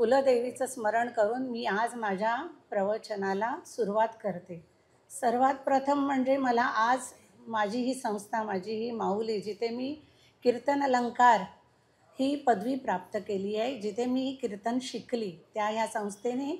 कुलदेवीचं स्मरण करून मी आज माझ्या प्रवचनाला सुरुवात करते. सर्वात प्रथम म्हणजे मला आज माझी ही संस्था, माझी ही माऊली, जिथे मी कीर्तन अलंकार ही पदवी प्राप्त केली आहे, जिथे मी कीर्तन शिकली, ह्या संस्थेने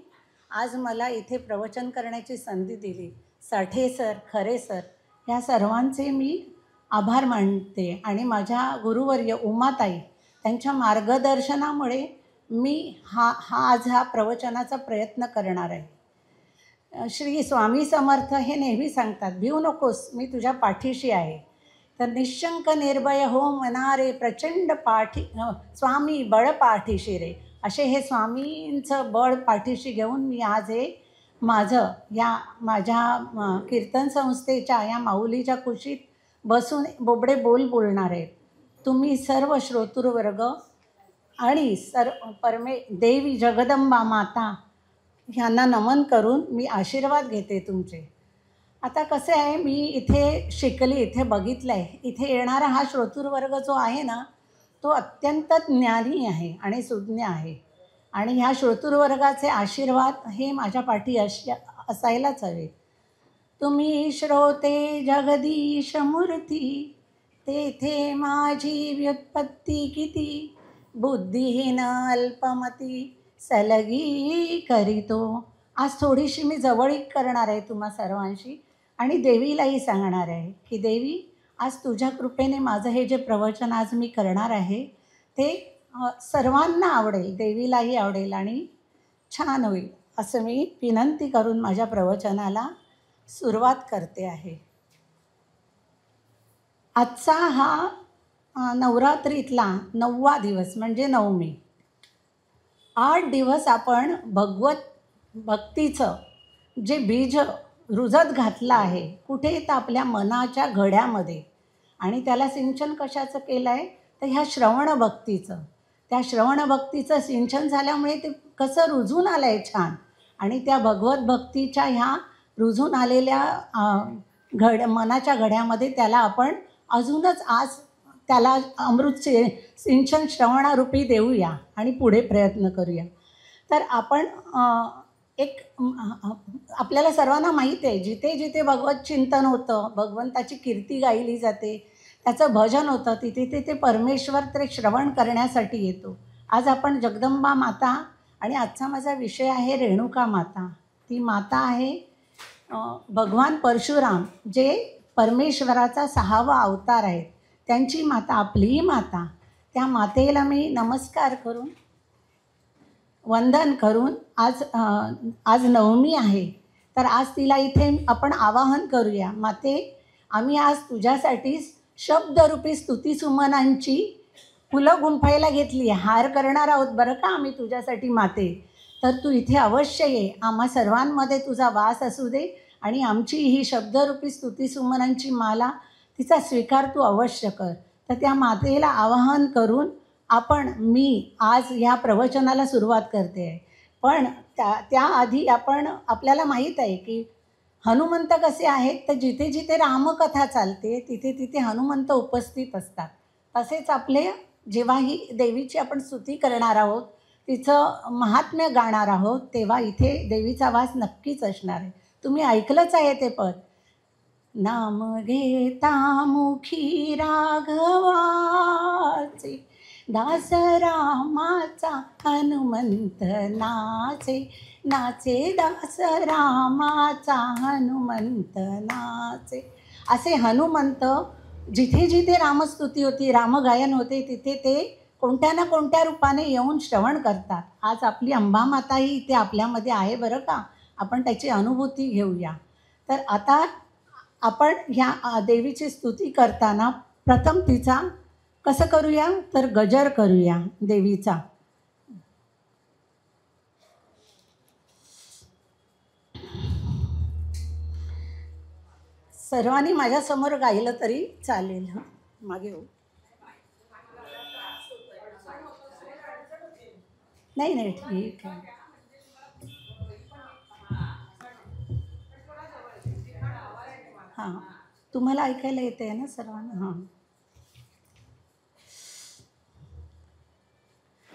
आज मला इथे प्रवचन करण्याची संधी दिली. साठे सर, खरे सर, ह्या सर्वांचे मी आभार मानते. आणि माझ्या गुरुवर्य उमाताई, त्यांच्या मार्गदर्शनामुळे मी आज हा प्रवचनाचा प्रयत्न करणार आहे. श्री स्वामी समर्थ हे नेहमी सांगतात, भिऊ नकोस, मी तुझ्या पाठीशी आहे. तर निशंक निर्भय हो मनारे, प्रचंड स्वामी बळ पाठीशी रे. असे हे स्वामींचं बळ पाठीशी घेऊन मी आज हे माझ्या कीर्तन संस्थेच्या या माऊलीच्या कुशीत बसून बोबडे बोलणार आहेत. तुम्ही सर्व श्रोतृवर्ग आणि देवी जगदंबा माता ह्यांना नमन करून मी आशीर्वाद घेते तुमचे. आता कसं आहे, मी इथे शिकली, इथे बघितलं आहे, इथे येणारा हा श्रोतृवर्ग जो आहे ना, तो अत्यंत ज्ञानी आहे आणि सुज्ञ आहे. आणि ह्या श्रोतृवर्गाचे आशीर्वाद हे माझ्या पाठी असायलाच हवे. तुम्ही श्रोते जगदीश मूर्ती, तेथे माझी व्युत्पत्ती किती. बुद्धिहीन अल्पमती सलगी करीतो. आज थोडीशी मी जवळीक करणार आहे तुम्हा सर्वांशी आणि देवीलाही सांगणार आहे की देवी, आज तुझ्या कृपेने माझं हे जे प्रवचन आज मी करणार आहे ते सर्वांना आवडेल, देवीलाही आवडेल आणि छान होईल, असं मी विनंती करून माझ्या प्रवचनाला सुरुवात करते आहे. आजचा हा नवरात्रीतला 9वा दिवस म्हणजे नवमी. 8 दिवस आपण भक्तीचं जे बीज रुजत घातलं आहे कुठे, तर आपल्या मनाच्या घड्यामध्ये. आणि त्याला सिंचन कशाचं केलं आहे, तर ह्या श्रवणभक्तीचं. त्या श्रवणभक्तीचं सिंचन झाल्यामुळे ते कसं रुजून आलं आहे छान. आणि त्या भगवत भक्तीच्या ह्या रुजून आलेल्या मनाच्या घड्यामध्ये त्याला आपण अजूनच आज त्याला अमृत सिंचन श्रवणारूपी देऊया आणि पुढे प्रयत्न करूया. तर आपण आपल्याला सर्वांना माहीत आहे, जिथे जिथे भगवत चिंतन होतं, भगवंताची कीर्ती गायली जाते, त्याचं भजन होतं, तिथे तिथे परमेश्वर ते श्रवण करण्यासाठी येतो. आज आपण जगदंबा माता आणि आजचा माझा विषय आहे रेणुका माता. ती माता आहे भगवान परशुराम, जे परमेश्वराचा 6वा अवतार आहे, त्यांची माता, आपलीही माता. त्या मातेला मी नमस्कार करून वंदन करून आज नवमी आहे, तर आज तिला इथे आपण आवाहन करूया. माते, आम्ही आज तुझ्यासाठी शब्दरूपी स्तुतीसुमनांची फुलं गुंफायला घेतली, हार करणार आहोत बरं का आम्ही तुझ्यासाठी माते. तर तू इथे अवश्य ये, आम्हा सर्वांमध्ये तुझा वास असू दे आणि आमची ही शब्दरूपी स्तुतीसुमनांची माला तिचा स्वीकार तू अवश्य कर. तर त्या मातेला आवाहन करून मी आज ह्या प्रवचनाला सुरुवात करते आहे. पण त्याआधी आपल्याला माहीत आहे की हनुमंत कसे आहेत, तर जिथे जिथे रामकथा चालते तिथे तिथे हनुमंत उपस्थित असतात. तसेच जेव्हा ही देवीची आपण स्तुती करणार आहोत, तिचं महात्म्य गाणार आहोत, तेव्हा इथे देवीचा वास नक्कीच असणार आहे. तुम्ही ऐकलंच आहे ते पद, नाम घेता मुखी राघवाचे, दास रामाचा हनुमंत नाचे. नाचे दास रामाचा हनुमंत नाचे. असे हनुमंत जिथे जिथे रामस्तुती होती, रामगायन होते, तिथे ते कोणत्या ना कोणत्या रूपाने येऊन श्रवण करतात. आज आपली अंबामाताही इथे आपल्यामध्ये आहे बरं का, आपण त्याची अनुभूती घेऊया. तर आता आपण ह्या देवीची स्तुती करताना प्रथम तिचा कसं करूया, तर गजर करूया देवीचा. सर्वांनी माझ्यासमोर गायलं तरी चालेल. मागे हो, नाही ठीक आहे. हां, तुम्हाला ऐकायला येते आहे ना सर्वांना? हां.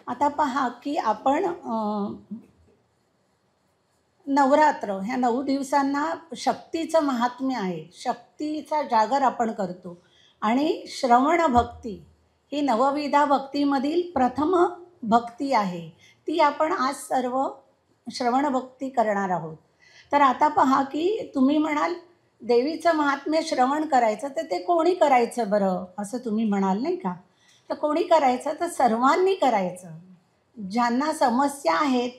आता पहा की आपण नवरात्र ह्या 9 दिवसांना शक्तीचं महात्म्य आहे. शक्तीचा जागर आपण करतो आणि श्रवण भक्ती ही नवविधा भक्तीमधील प्रथम भक्ती आहे. ती आपण आज सर्व श्रवण भक्ती करणार आहोत. तर आता पहा की तुम्ही म्हणाल देवीचं महात्म्य श्रवण करायचं, तर ते कोणी करायचं बरं असं तुम्ही म्हणाल नाही का? तर कोणी करायचं, तर सर्वांनी करायचं. ज्यांना समस्या आहेत,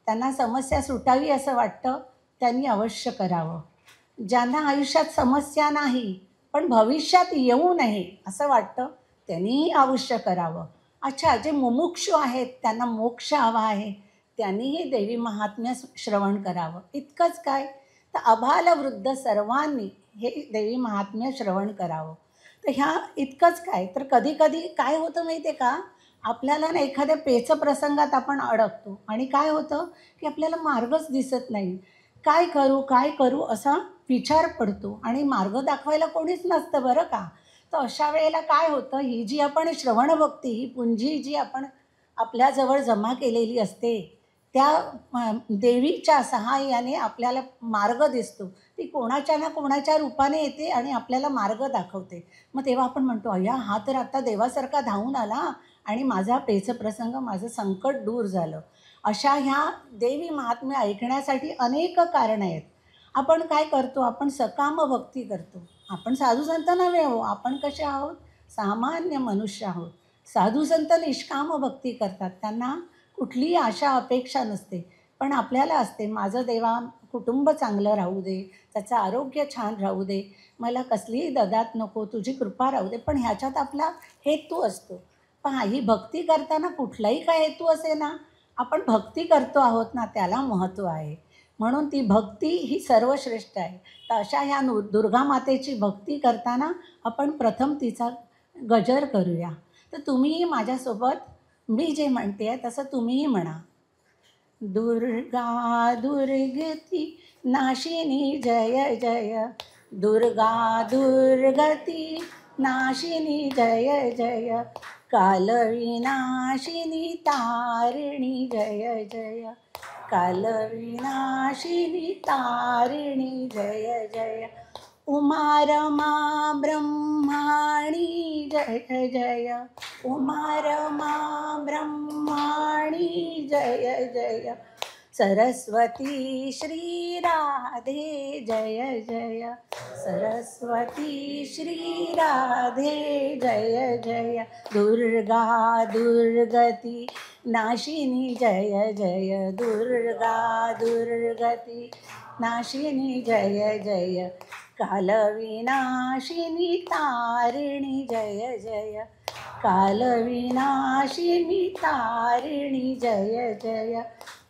त्यांना समस्या सुटावी असं वाटतं, त्यांनी अवश्य करावं. ज्यांना आयुष्यात समस्या नाही पण भविष्यात येऊ नये असं वाटतं, त्यांनीही अवश्य करावं. अच्छा, जे मुमुक्षु आहेत, त्यांना मोक्ष हवा आहे, त्यांनीही देवी महात्म्य श्रवण करावं. इतकंच काय, तर अबालवृद्ध सर्वांनी हे देवी महात्म्य श्रवण करावं. तर ह्या इतकंच काय, तर कधी कधी काय होतं माहिती आहे का, आपल्याला ना एखाद्या पेचप्रसंगात आपण अडकतो आणि काय होतं की आपल्याला मार्गच दिसत नाही. काय करू असा विचार पडतो आणि मार्ग दाखवायला कोणीच नसतं बरं का. तर अशा वेळेला काय होतं, ही जी आपण श्रवणभक्ती, ही पुंजी जी आपण आपल्याजवळ जमा केलेली असते, त्या देवीच्या सहाय्याने आपल्याला मार्ग दिसतो. ती कोणाच्या ना कोणाच्या रूपाने येते आणि आपल्याला मार्ग दाखवते. मग तेव्हा आपण म्हणतो, अय्या हा तर आता देवासारखा धावून आला आणि माझा पेचप्रसंग, माझं संकट दूर झालं. अशा ह्या देवी महात्म्य ऐकण्यासाठी अनेक कारणं आहेत. आपण काय करतो, आपण सकाम भक्ती करतो. आपण साधू संत नव्हे हो, आपण कसे आहोत, सामान्य मनुष्य आहोत. साधू संत निष्काम भक्ती करतात, त्यांना कुठलीही आशा अपेक्षा नसते. पण आपल्याला असते, माझं देवा कुटुंब चांगलं राहू दे, त्याचं आरोग्य छान राहू दे, मला कसलीही ददात नको, तुझी कृपा राहू दे. पण ह्याच्यात आपला हेतू असतो. पहा, ही भक्ती करताना कुठलाही काय हेतू असे ना, आपण भक्ती करतो आहोत ना, त्याला महत्त्व आहे. म्हणून ती भक्ती ही सर्वश्रेष्ठ आहे. तर अशा ह्या दुर्गा मातेची भक्ती करताना आपण प्रथम तिचा गजर करूया. तर तुम्हीही माझ्यासोबत मी जे म्हणते आहे तसं तुम्हीही म्हणा. दुर्गा दुर्गती नाशिनी जय जय, दुर्गा दुर्गती नाशिनी जय जय, कालविनाशिनी तारिणी जय जय, कालविनाशिनी तारिणी जय जय, उमा रमा ब्रह्माणी जय जय, उमा रमा ब्रह्माणी जय जय, सरस्वती श्री राधे जय जय, सरस्वती श्री राधे जय जय, दुर्गा दुर्गती नाशिनी जय जय, दुर्गा दुर्गती नाशिनी जय जय, कालविनाशिनी तारिणी जय जय, कालविनाशिनी तारिणी जय जय,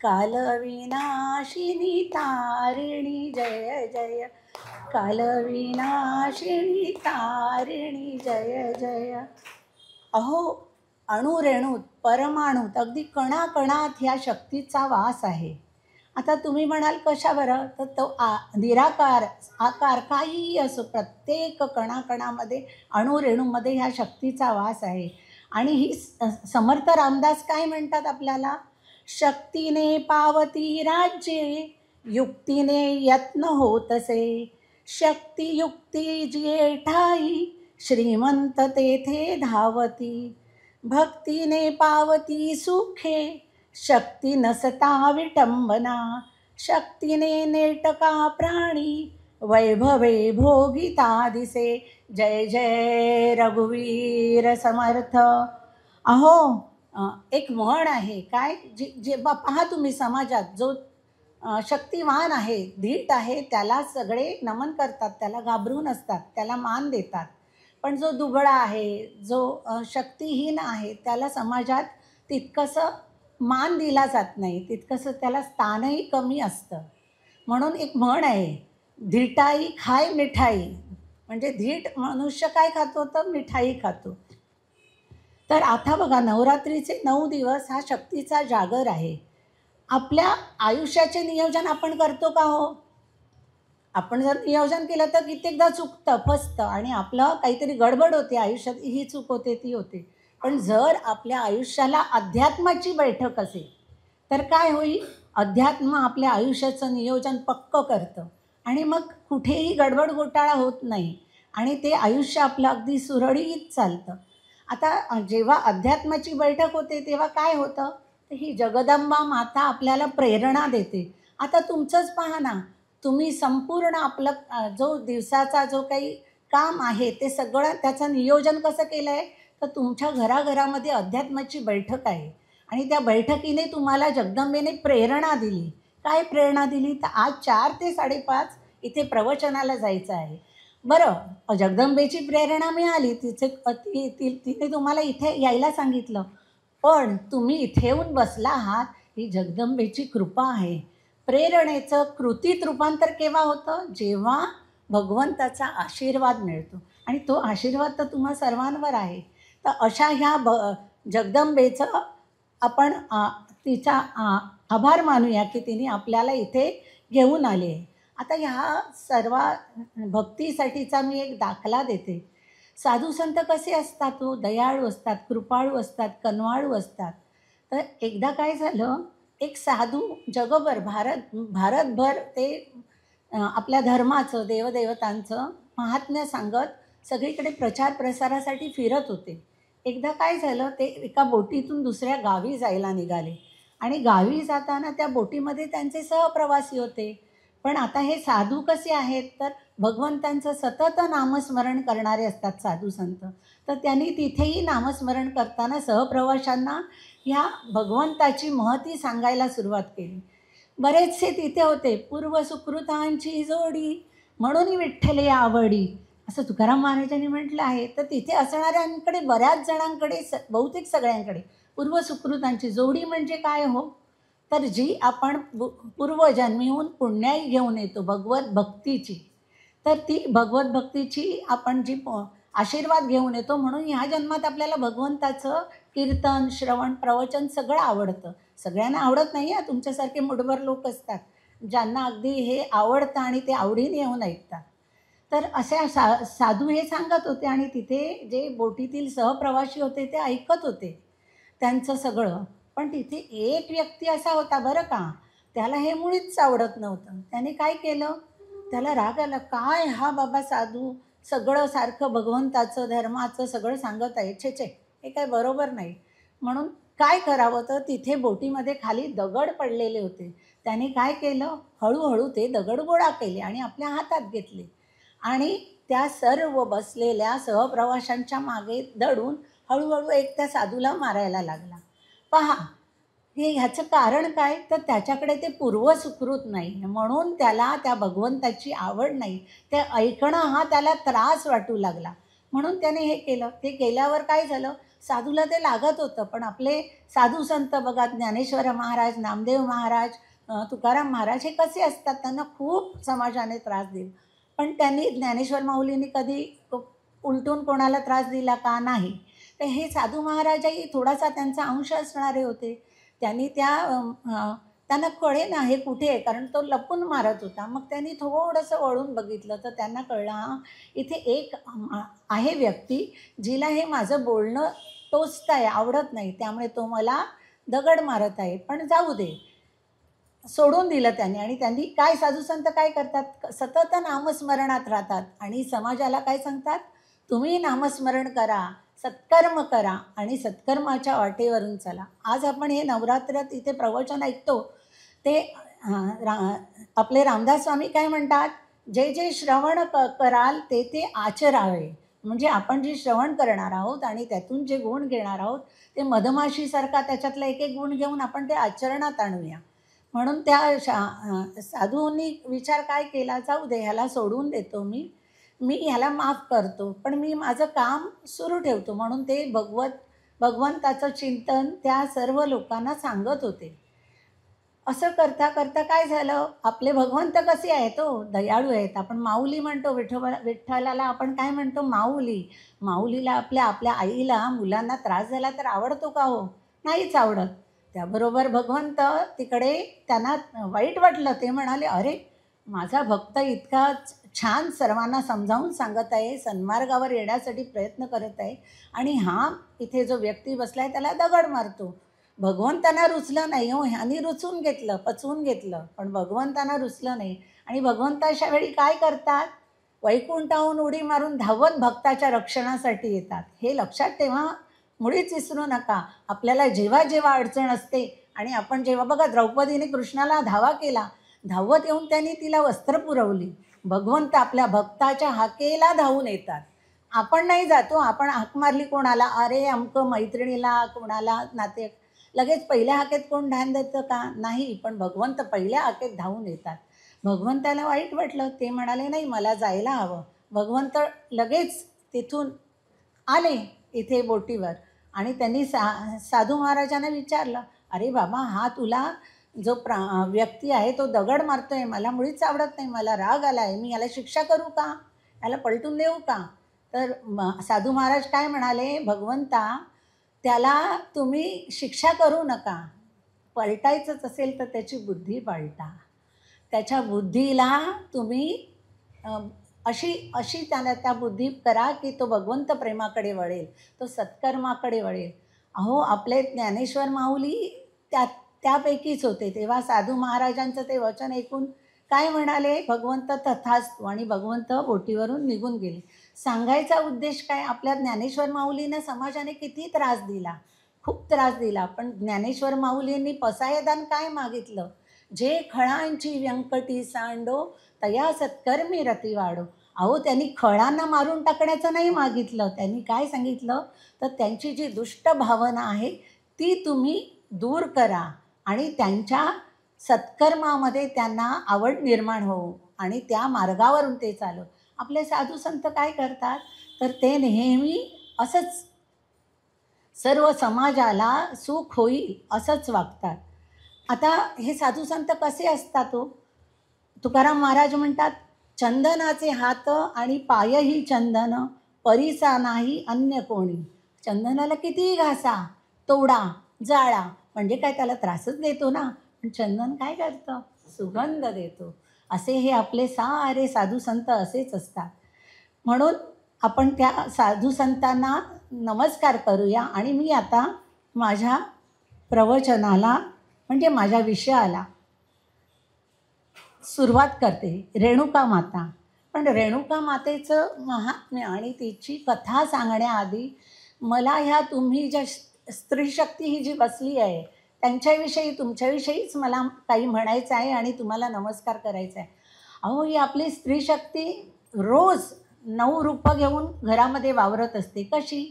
कालविनाशिनी तारिणी जय जय, कालविनाशिनी तारिणी जय जय. अहो, अणुरेणूत परमाणूत अगदी कणाकणात ह्या शक्तीचा वास आहे. आता तुम्ही म्हणाल कशा बरं, तर तो निराकार आकार काहीही असो, प्रत्येक कणाकणामध्ये अणुरेणूमध्ये ह्या शक्तीचा वास आहे. आणि ही समर्थ रामदास काय म्हणतात आपल्याला, शक्तीने पावती राज्ये, युक्तीने यत्न होतसे, शक्तियुक्ती जिये ठाई, श्रीमंत तेथे धावती, भक्तीने पावती सुखे, शक्ती नसता विटंबना, शक्तीने नेटका प्राणी, वैभवे भोगिता दिसे. जय जय रघुवीर समर्थ. अहो, एक म्हण आहे काय, जे पहा तुम्ही समाजात जो शक्तिवान आहे, धीट आहे, त्याला सगळे नमन करतात, त्याला घाबरून असतात, त्याला मान देतात. पण जो दुबळा आहे, जो शक्तिहीन आहे, त्याला समाजात तितकंसं मान दिला जात नाही, तितकंसं त्याला स्थानही कमी असतं. म्हणून एक म्हण आहे, धीटाई खाय मिठाई. म्हणजे धीट मनुष्य काय खातो, तर मिठाई खातो. तर आता बघा, नवरात्रीचे 9 दिवस हा शक्तीचा जागर आहे. आपल्या आयुष्याचे नियोजन आपण करतो का हो? आपण जर नियोजन केलं तर कित्येकदा चुकतं, फसतं आणि आपलं काहीतरी गडबड होते आयुष्यात, ही चूक होते, ती होते. पण जर आपल्या आयुष्याला अध्यात्माची बैठक असेल तर काय होईल, अध्यात्म आपल्या आयुष्याचं नियोजन पक्कं करतं आणि मग कुठेही गडबड घोटाळा होत नाही आणि ते आयुष्य आपलं अगदी सुरळीत चालतं. आता जेव्हा अध्यात्माची बैठक होते तेव्हा काय होतं, तर ही जगदंबा माता आपल्याला प्रेरणा देते. आता तुमचंच पहा ना, तुम्ही संपूर्ण आपलं जो दिवसाचा जो काही काम आहे ते सगळं त्याचं नियोजन कसं केलं आहे, तर तुमच्या घराघरामध्ये अध्यात्माची बैठक आहे आणि त्या बैठकीने तुम्हाला जगदंबेने प्रेरणा दिली. काय प्रेरणा दिली, तर आज 4 ते 5:30 इथे प्रवचनाला जायचं आहे. बरं, जगदंबेची प्रेरणा मिळाली, तिने तुम्हाला इथे यायला सांगितलं, पण तुम्ही इथे येऊन बसला आहात, ही जगदंबेची कृपा आहे. प्रेरणेचं कृतीत रूपांतर केव्हा होतं, जेव्हा भगवंताचा आशीर्वाद मिळतो आणि तो आशीर्वाद तर तुम्हा सर्वांवर आहे. तर अशा ह्या जगदंबेचं आपण तिचा आभार मानूया की तिने आपल्याला इथे घेऊन आले आहे. आता ह्या सर्व भक्तीसाठीचा मी एक दाखला देते. साधू संत कसे असतात, तो दयाळू असतात, कृपाळू असतात, कनवाळू असतात. तर एकदा काय झालं, एक साधू जगभर भारतभर ते आपल्या धर्माचं, देवदेवतांचं महात्म्य सांगत सगळीकडे प्रचार प्रसारासाठी फिरत होते. एकदा काय झालं, ते एका बोटीतून दुसऱ्या गावी जायला निघाले आणि गावी जाताना त्या बोटीमध्ये त्यांचे सहप्रवासी होते. पण आता हे साधू कसे आहेत, तर भगवंतांचं सतत नामस्मरण करणारे असतात साधू संत. तर त्यांनी तिथेही नामस्मरण करताना सहप्रवाशांना ह्या भगवंताची महती सांगायला सुरुवात केली. बरेचसे तिथे होते. पूर्वसुकृतांची जोडी म्हणून विठ्ठले आवडी, असं तुकाराम महाराजांनी म्हटलं आहे. तर तिथे असणाऱ्यांकडे बऱ्याच जणांकडे बहुतेक सगळ्यांकडे पूर्वसुकृतांची जोडी म्हणजे काय हो, तर जी आपण पूर्वजन्मीहून पुण्याई घेऊन येतो भगवत भक्तीची, तर ती भगवत भक्तीची आपण जी आशीर्वाद घेऊन येतो. म्हणून ह्या जन्मात आपल्याला भगवंताचं कीर्तन, श्रवण, प्रवचन सगळं आवडतं. सगळ्यांना आवडत नाही आहे, तुमच्यासारखे मुठभर लोक असतात ज्यांना अगदी हे आवडतं आणि ते आवडीने येऊन ऐकतात. तर अशा साधू हे सांगत होते आणि तिथे जे बोटीतील सहप्रवासी होते ते ऐकत होते त्यांचं सगळं. पण तिथे एक व्यक्ती असा होता बरं का, त्याला हे मुळीच आवडत नव्हतं. त्याने काय केलं, त्याला राग आला, काय हा बाबा साधू सगळं सारखं भगवंताचं, धर्माचं सगळं सांगत आहे, छे छे, हे काय बरोबर नाही. म्हणून काय करावं, तर तिथे बोटीमध्ये खाली दगड पडलेले होते. त्याने काय केलं, हळूहळू ते दगड गोळा केले आणि आपल्या हातात घेतले आणि त्या सर्व बसलेल्या सहप्रवाशांच्या मागे दडून हळूहळू एक त्या साधूला मारायला लागला. पहा, ह्याचं कारण काय, तर त्याच्याकडे ते पूर्वसुकृत नाही, म्हणून त्याला त्या भगवंताची आवड नाही. ते ऐकणं हा त्याला त्रास वाटू लागला. म्हणून त्याने हे केलं. ते केल्यावर काय झालं, साधूला ते लागत होतं. पण आपले साधू संत बघा, ज्ञानेश्वर महाराज, नामदेव महाराज, तुकाराम महाराज, हे कसे असतात, त्यांना खूप समाजाने त्रास दिला. पण त्यांनी, ज्ञानेश्वर माऊलींनी कधी उलटून कोणाला त्रास दिला का, नाही. तर हे साधू महाराजही थोडासा त्यांचा अंश असणारे होते. त्यांनी त्यांना कळे ना हे कुठे आहे, कारण तो लपून मारत होता. मग त्यांनी थोडंसं वळून बघितलं तर त्यांना कळलं, हां, इथे एक आहे व्यक्ती जिला हे माझं बोलणं टोचत आहे, आवडत नाही, त्यामुळे तो मला दगड मारत आहे. पण जाऊ दे, सोडून दिलं त्यांनी. आणि त्यांनी काय, साधू संत काय करतात, सतत नामस्मरणात राहतात आणि समाजाला काय सांगतात, तुम्ही नामस्मरण करा, सत्कर्म करा आणि सत्कर्माच्या वाटेवरून चला. आज आपण हे नवरात्रात इथे प्रवचन ऐकतो ते आपले रामदास स्वामी काय म्हणतात, जे जे श्रवण कराल ते ते आचरावे. म्हणजे आपण जे श्रवण करणार आहोत आणि त्यातून जे गुण घेणार आहोत ते मधमाशीसारखा त्याच्यातला एक एक गुण घेऊन आपण ते आचरणात आणूया. म्हणून त्या साधूंनी विचार काय केला, जाऊ दे, ह्याला सोडून देतो, मी ह्याला माफ करतो, पण मी माझं काम सुरू ठेवतो. म्हणून ते भगवंताचं चिंतन त्या सर्व लोकांना सांगत होते. असं करता करता काय झालं, आपले भगवंत कसे आहेत, हो दयाळू आहेत. आपण माऊली म्हणतो, विठ्ठलाला आपण काय म्हणतो, माऊली. माऊलीला आपल्या आईला मुलांना त्रास झाला तर आवडतो का हो, नाहीच आवडत. त्याबरोबर भगवंत तिकडे त्यांना वाईट वाटलं. ते म्हणाले, अरे माझा भक्त इतका छान सर्वांना समजावून सांगत आहे, सन्मार्गावर येण्यासाठी प्रयत्न करत आहे. आणि हा इथे जो व्यक्ती बसला आहे त्याला दगड मारतो. भगवंतांना रुचलं नाही हो, ह्यानी रुचून घेतलं, पचवून घेतलं, पण भगवंतांना रुचलं नाही. आणि भगवंत अशा वेळी काय करतात? वैकुंठाहून उडी मारून धावत भक्ताच्या रक्षणासाठी येतात. हे लक्षात ठेवा, मुळीच विसरू नका. आपल्याला जेव्हा जेव्हा अडचण असते आणि आपण जेव्हा बघा द्रौपदीने कृष्णाला धावा केला, धावत येऊन त्यांनी तिला वस्त्र पुरवली. भगवंत आपल्या भक्ताच्या हाकेला धावून येतात. आपण नाही जातो, आपण हाक मारली कोणाला, अरे अमकं मैत्रिणीला, कोणाला नाते, लगेच पहिल्या हाकेत कोण ध्यान देतं का? नाही, पण भगवंत पहिल्या हाकेत धावून येतात. भगवंताला वाईट वाटलं, ते म्हणाले नाही मला जायला हवं. भगवंत लगेच तिथून आले इथे बोटीवर आणि त्यांनी साधू महाराजांना विचारलं, अरे बाबा, हा तुला जो व्यक्ती आहे तो दगड मारतोय, मला मुळीच आवडत नाही, मला राग आला आहे, मी याला शिक्षा करू का, याला पलटून देऊ का? तर साधू महाराज काय म्हणाले, भगवंता त्याला तुम्ही शिक्षा करू नका, पलटायचंच असेल तर त्याची बुद्धी पलटा, त्याच्या बुद्धीला तुम्ही अशी त्याला त्या बुद्धी करा की तो भगवंत प्रेमाकडे वळेल, तो सत्कर्माकडे वळेल. अहो, आपले ज्ञानेश्वर माऊली त्यापैकीच होते. तेव्हा साधू महाराजांचं ते वचन ऐकून काय म्हणाले, भगवंत तथास्तु, आणि भगवंत बोटीवरून निघून गेले. सांगायचा उद्देश काय, आपल्या ज्ञानेश्वर माऊलींना समाजाने किती त्रास दिला, खूप त्रास दिला, पण ज्ञानेश्वर माऊलींनी पसायदान काय मागितलं, जे खळांची व्यंकटी सांडो तया सत्कर्मी रती वाढो. अहो, त्यांनी खळांना मारून टाकण्याचं नाही मागितलं, त्यांनी काय सांगितलं, तर त्यांची जी दुष्ट भावना आहे ती तुम्ही दूर करा आणि त्यांच्या सत्कर्मामध्ये त्यांना आवड निर्माण होऊ आणि त्या मार्गावरून ते चालू. आपले साधू संत काय करतात, तर ते नेहमी असंच सर्व समाजाला सुख होईल असंच वागतात. आता हे साधू संत कसे असतात हो? तुकाराम महाराज म्हणतात, चंदनाचे हात आणि पायही चंदन, परीसा नाही अन्य कोणी. चंदनाला कितीही घासा, तोडा, जाळा, म्हणजे काय त्याला त्रासच देतो ना, पण चंदन काय करतं, सुगंध देतो. असे हे आपले सारे साधू संत असेच असतात. म्हणून आपण त्या साधू संतांना नमस्कार करूया. आणि मी आता माझ्या प्रवचनाला म्हणजे माझ्या विषयाला सुरुवात करते. रेणुका माता. पण रेणुका मातेचं महात्म्य आणि तिची कथा सांगण्याआधी मला ह्या तुम्ही ज्या स्त्रीशक्ती ही जी बसली आहे त्यांच्याविषयी, तुमच्याविषयीच मला काही म्हणायचं आहे आणि तुम्हाला नमस्कार करायचा आहे. अहो, ही आपली स्त्रीशक्ती रोज 9 रूपं घेऊन घरामध्ये वावरत असते. कशी?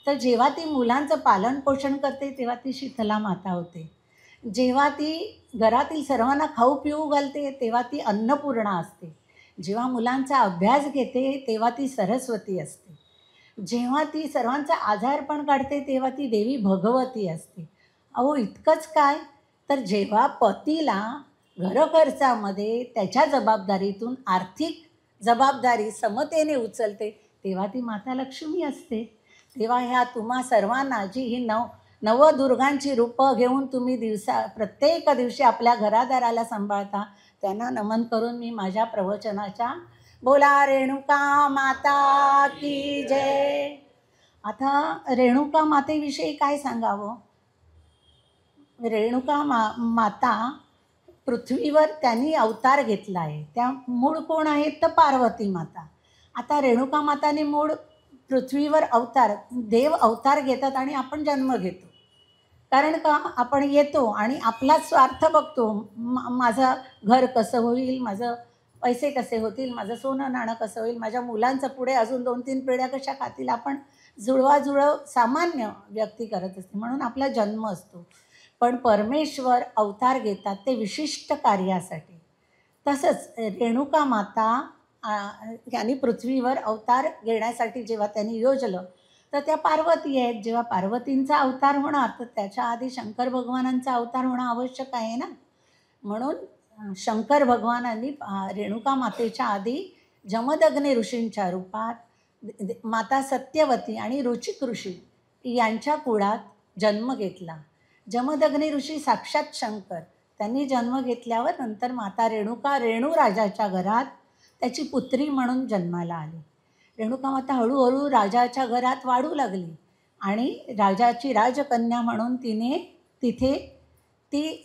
तर जेव्हा ती मुलांचं पालनपोषण करते तेव्हा ती शीतला माता होते. जेव्हा ती घरातील सर्वांना खाऊ पिऊ घालते तेव्हा ती अन्नपूर्णा असते. जेव्हा मुलांचा अभ्यास घेते तेव्हा ती सरस्वती असते. जेव्हा ती सर्वांचा आजारपण काढते तेव्हा ती देवी भगवती असते. अहो, इतकंच काय, तर जेव्हा पतीला घरखर्चामध्ये त्याच्या जबाबदारीतून आर्थिक जबाबदारी समतेने उचलते तेव्हा ती माता लक्ष्मी असते. तेव्हा ह्या तुम्हा सर्वांना जी ही नवदुर्गांची रूपं घेऊन तुम्ही प्रत्येक दिवशी आपल्या घरादाराला सांभाळता, त्यांना नमन करून मी माझ्या प्रवचनाच्या बोला रेणुका माता की जय. आता रेणुका मातेविषयी काय सांगावं. रेणुका माता पृथ्वीवर त्यांनी अवतार घेतला आहे. त्या मूळ कोण आहेत, तर पार्वती माता. आता रेणुका माताने मूळ पृथ्वीवर देव अवतार घेतात आणि आपण जन्म घेतो. कारण का, आपण येतो आणि आपला स्वार्थ बघतो. माझं घर कसं होईल, माझं पैसे कसे होतील, माझं सोनं नाणं कसं होईल, माझ्या मुलांचं पुढे अजून 2-3 पिढ्या कशा खातील, आपण जुळवाजुळव सामान्य व्यक्ती करत असते, म्हणून आपला जन्म असतो. पण परमेश्वर अवतार घेतात ते विशिष्ट कार्यासाठी. तसंच रेणुका माता यांनी पृथ्वीवर अवतार घेण्यासाठी जेव्हा त्यांनी योजलं तर त्या पार्वती आहेत. जेव्हा पार्वतींचा अवतार होणार तर त्याच्या आधी शंकर भगवानांचा अवतार होणं आवश्यक आहे ना. म्हणून शंकर भगवानांनी रेणुका मातेच्या आधी जमदग्नी ऋषींच्या रूपात माता सत्यवती आणि रुचिक ऋषी यांच्या कुळात जन्म घेतला. जमदग्नी ऋषी साक्षात शंकर, त्यांनी जन्म घेतल्यावर नंतर माता रेणुका रेणू राजाच्या घरात त्याची पुत्री म्हणून जन्माला आली. रेणुकामाता हळूहळू राजाच्या घरात वाढू लागली आणि राजाची राजकन्या म्हणून तिथे ती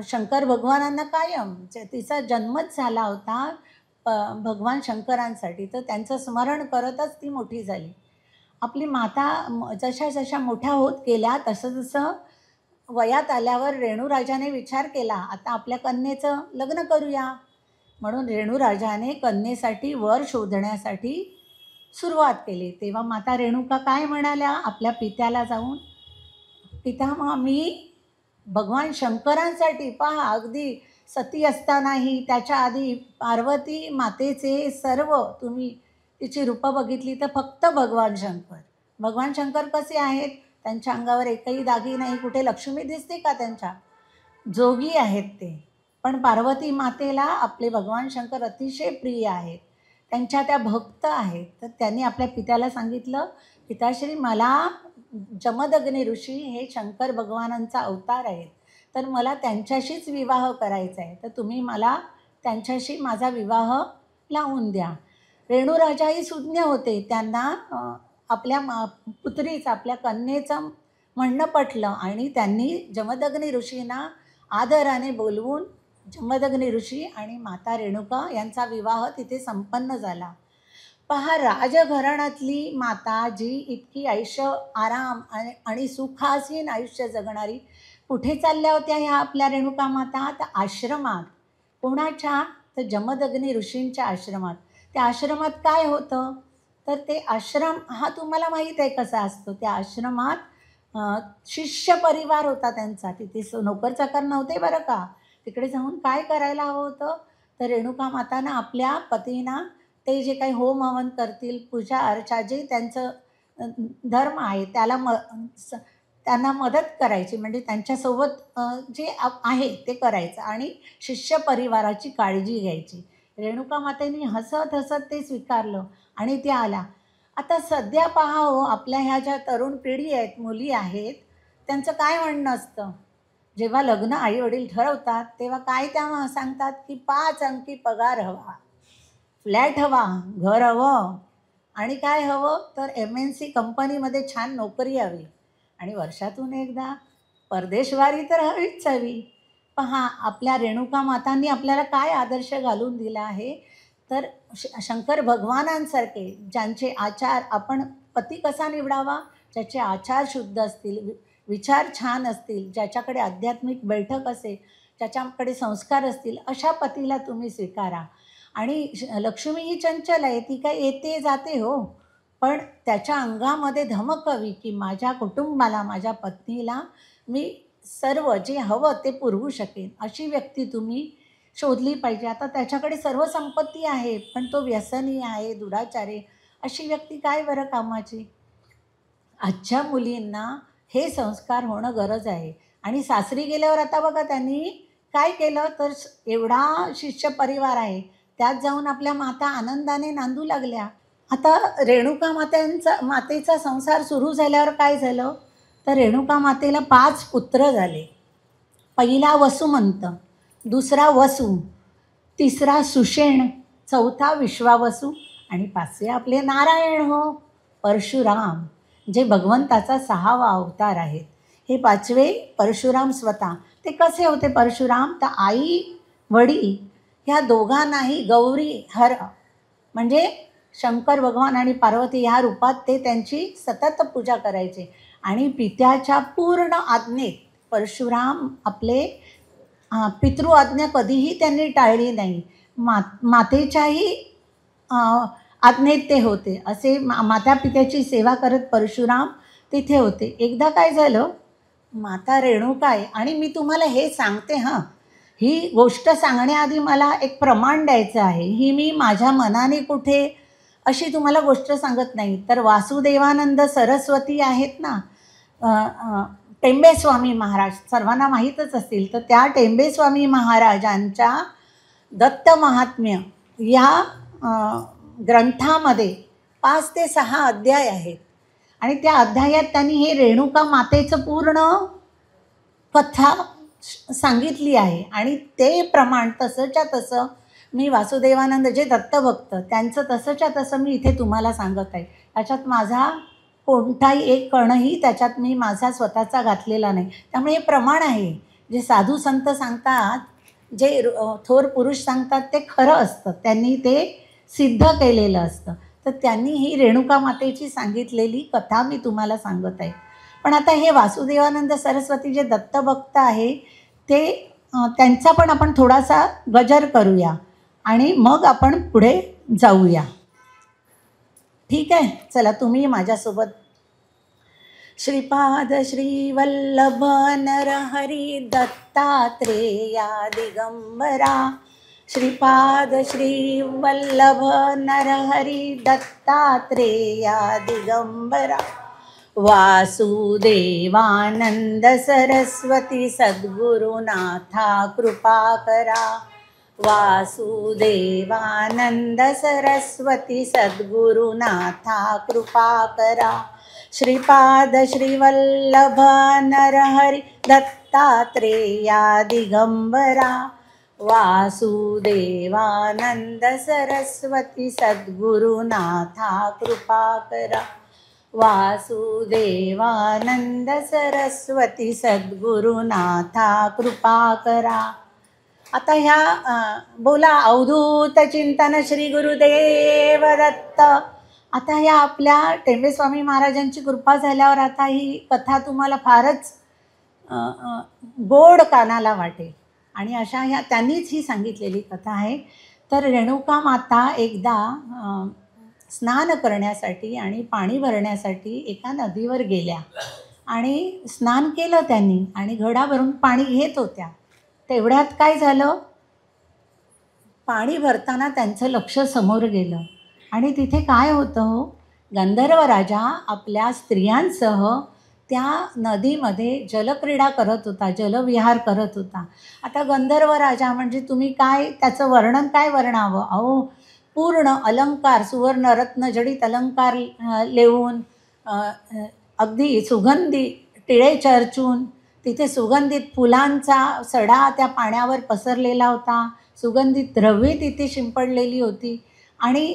शंकर भगवानांना कायम तिचा जन्मच झाला होता भगवान शंकरांसाठी, तर त्यांचं स्मरण करतच ती मोठी झाली. आपली माता जशा जशा मोठ्या होत गेल्या तसं जसं वयात आल्यावर रेणुराजाने विचार केला, आता आपल्या कन्येचं लग्न करूया. म्हणून रेणुराजाने कन्येसाठी वर शोधण्यासाठी सुरुवात केली. तेव्हा माता रेणुका काय म्हणाल्या आपल्या पित्याला जाऊन, पितामह मी भगवान शंकरांसाठी, पहा अगदी सती असतानाही त्याच्या आधी पार्वती मातेचे सर्व तुम्ही तिची रूपं बघितली तर फक्त भगवान शंकर कसे आहेत, त्यांच्या अंगावर एकही दागी नाही, कुठे लक्ष्मी दिसते का त्यांच्या, जोगी आहेत ते. पण पार्वती मातेला आपले भगवान शंकर अतिशय प्रिय आहेत, त्यांच्या त्या भक्त आहेत. तर त्यांनी आपल्या पित्याला सांगितलं, पिताश्री मला जमदग्नी ऋषी हे शंकर भगवानांचा अवतार आहेत, तर मला त्यांच्याशीच विवाह करायचा आहे, तर तुम्ही मला त्यांच्याशी माझा विवाह लावून द्या. रेणुराजाही सुज्ञ होते, त्यांना आपल्या पुत्रीचं आपल्या कन्येचं म्हणणं पटलं आणि त्यांनी जमदग्नी ऋषींना आदराने बोलवून जमदग्नी ऋषी आणि माता रेणुका यांचा विवाह तिथे संपन्न झाला. पहा राजघराण्यातली माता जी इतकी आयुष्य आराम आणि सुखासीन आयुष्य जगणारी कुठे चालल्या होत्या ह्या आपल्या रेणुका माता, तर आश्रमात. कोणाच्या, तर जमदग्नी ऋषींच्या आश्रमात. त्या आश्रमात काय होतं, तर ते आश्रम हा तुम्हाला माहीत आहे कसा असतो. त्या आश्रमात शिष्य परिवार होता त्यांचा, तिथे नोकर चाकर नव्हते बरं का. तिकडे जाऊन काय करायला हवं होतं, तर रेणुका मातानं आपल्या पतींना ते जे काही होम हवन करतील, पूजा अर्चा जे त्यांचं धर्म आहे त्यांना मदत करायची, म्हणजे त्यांच्यासोबत जे आहे ते करायचं आणि शिष्य परिवाराची काळजी घ्यायची. रेणुका मातेने हसत हसत ते स्वीकारलं आणि ते आला. आता सध्या पहा हो, आपल्या ह्या ज्या तरुण पिढी आहेत, मुली आहेत, त्यांचं काय म्हणणं असतं, जेव्हा लग्न आईवडील ठरवतात तेव्हा काय त्या सांगतात की 5 अंकी पगार हवा, फ्लॅट हवा, घर हवं आणि काय हवं, तर MNC कंपनीमध्ये छान नोकरी हवी आणि वर्षातून एकदा परदेशवारी तर हवीच हवी. पहा आपल्या रेणुका मातांनी आपल्याला काय आदर्श घालून दिला आहे, तर शंकर भगवानांसारखे ज्यांचे आचार, आपण पती कसा निवडावा, ज्याचे आचार शुद्ध असतील, विचार छान असतील, ज्याच्याकडे आध्यात्मिक बैठक असेल, ज्याच्याकडे संस्कार असतील, अशा पतीला तुम्ही स्वीकारा. आणि लक्ष्मी ही चंचल आहे, ती काय येते जाते हो, पण त्याच्या अंगामध्ये धमक हवी की माझ्या कुटुंबाला, माझ्या पत्नीला मी सर्व जे हवं ते पुरवू शकेन, अशी व्यक्ती तुम्ही शोधली पाहिजे. आता त्याच्याकडे सर्व संपत्ती आहे पण तो व्यसनी आहे, दुराचारी, अशी व्यक्ती काय बरं कामाची. आजच्या मुलींना हे संस्कार होणं गरज आहे. आणि सासरी गेल्यावर आता बघा त्यांनी काय केलं, तर एवढा शिष्य परिवार आहे त्यात जाऊन आपल्या माता आनंदाने नांदू लागल्या. आता रेणुका मातेचा संसार सुरू झाल्यावर काय झालं, तर रेणुका मातेला 5 पुत्र झाले. पहिला वसुमंत, दुसरा वसु, तिसरा सुषेण, चौथा विश्वावसू आणि 5वे आपले नारायण हो, परशुराम, जे भगवंताचा 6वा अवतार आहेत. हे 5वे परशुराम स्वतः. ते कसे होते परशुराम, तर आई वडील ह्या दोघांनाही गौरी हर म्हणजे शंकर भगवान आणि पार्वती ह्या रूपात ते त्यांची सतत पूजा करायचे. आणि पित्याच्या पूर्ण आज्ञेत परशुराम आपले पितृ आज्ञा कधीही त्यांनी टाळली नाही. मातेच्याही आज्ञेत ते होते. असे माता पित्याची सेवा करत परशुराम तिथे होते. एकदा काय झालं, माता रेणुका आहे आणि मी तुम्हाला हे सांगते हां, ही गोष्ट सांगण्याआधी मला एक प्रमाण द्यायचं आहे. ही मी माझ्या मनाने कुठे अशी तुम्हाला गोष्ट सांगत नाही. तर वासुदेवानंद सरस्वती आहेत ना, टेंबेस्वामी महाराज, सर्वांना माहीतच असतील. तर त्या टेंबेस्वामी महाराजांच्या दत्त महात्म्य या ग्रंथामध्ये 5 ते 6 अध्याय आहेत आणि त्या अध्यायात त्यांनी हे रेणुका मातेचं पूर्ण कथा सांगितली आहे आणि ते प्रमाण तसंच्या तसं मी वासुदेवानंद जे दत्तभक्त त्यांचं तसंच्या तसं मी इथे तुम्हाला सांगत आहे. याच्यात माझा कोणताही एक कणही त्याच्यात मी माझा स्वतःचा घातलेला नाही. त्यामुळे हे प्रमाण आहे. जे साधू संत सांगतात, जे थोर पुरुष सांगतात ते खरं असतं, त्यांनी ते सिद्ध केलेलं असतं. तर त्यांनी ही रेणुका मातेची सांगितलेली कथा मी तुम्हाला सांगत आहे. पण आता हे वासुदेवानंद सरस्वती जे दत्तभक्त आहे ते त्यांचा पण आपण थोडासा गजर करूया आणि मग आपण पुढे जाऊया. ठीक आहे, चला तुम्ही माझ्यासोबत. श्रीपाद श्रीवल्लभ नरहरी दत्तात्रेया दिगंबरा, श्रीपाद श्रीवल्लभ नरहरी दत्तात्रेया दिगंबरा, वासुदेवानंद सरस्वती सद्गुरुनाथा कृपा करा, वासुदेवानंद सरस्वती सद्गुरुनाथा कृपा करा, श्रीपाद श्रीवल्लभ नरहरी दत्तात्रेया दिगंबरा, वासुदेवानंद सरस्वती सद्गुरुनाथा कृपा करा, वासुदेवानंद सरस्वती सद्गुरुनाथा कृपा करा. आता ह्या बोला अवधूत चिंतन श्री गुरुदेव दत्त. आता ह्या आपल्या टेंबेस्वामी महाराजांची कृपा झाल्यावर आता ही कथा तुम्हाला फारच गोड कानाला वाटेल. आणि अशा ह्या त्यांनीच ही सांगितलेली कथा आहे. तर रेणुका माता एकदा स्नान करण्यासाठी आणि पाणी भरण्यासाठी एका नदीवर गेल्या आणि स्नान केलं त्यांनी आणि घडाभरून पाणी घेत होत्या. तेवढ्यात काय झालं, पाणी भरताना त्यांचं लक्ष समोर गेलं आणि तिथे काय होतं, गंधर्व राजा आपल्या स्त्रियांसह त्या नदीमध्ये जलक्रीडा करत होता, जलविहार करत होता. आता गंधर्व राजा म्हणजे तुम्ही काय त्याचं वर्णन काय वर्णावं. अहो पूर्ण अलंकार, सुवर्ण रत्न जडित अलंकार लेवून, अगदी सुगंधी टिळे चर्चून, तिथे सुगंधित फुलांचा सडा त्या पाण्यावर पसरलेला होता, सुगंधित द्रव्ये तिथे शिंपडलेली होती आणि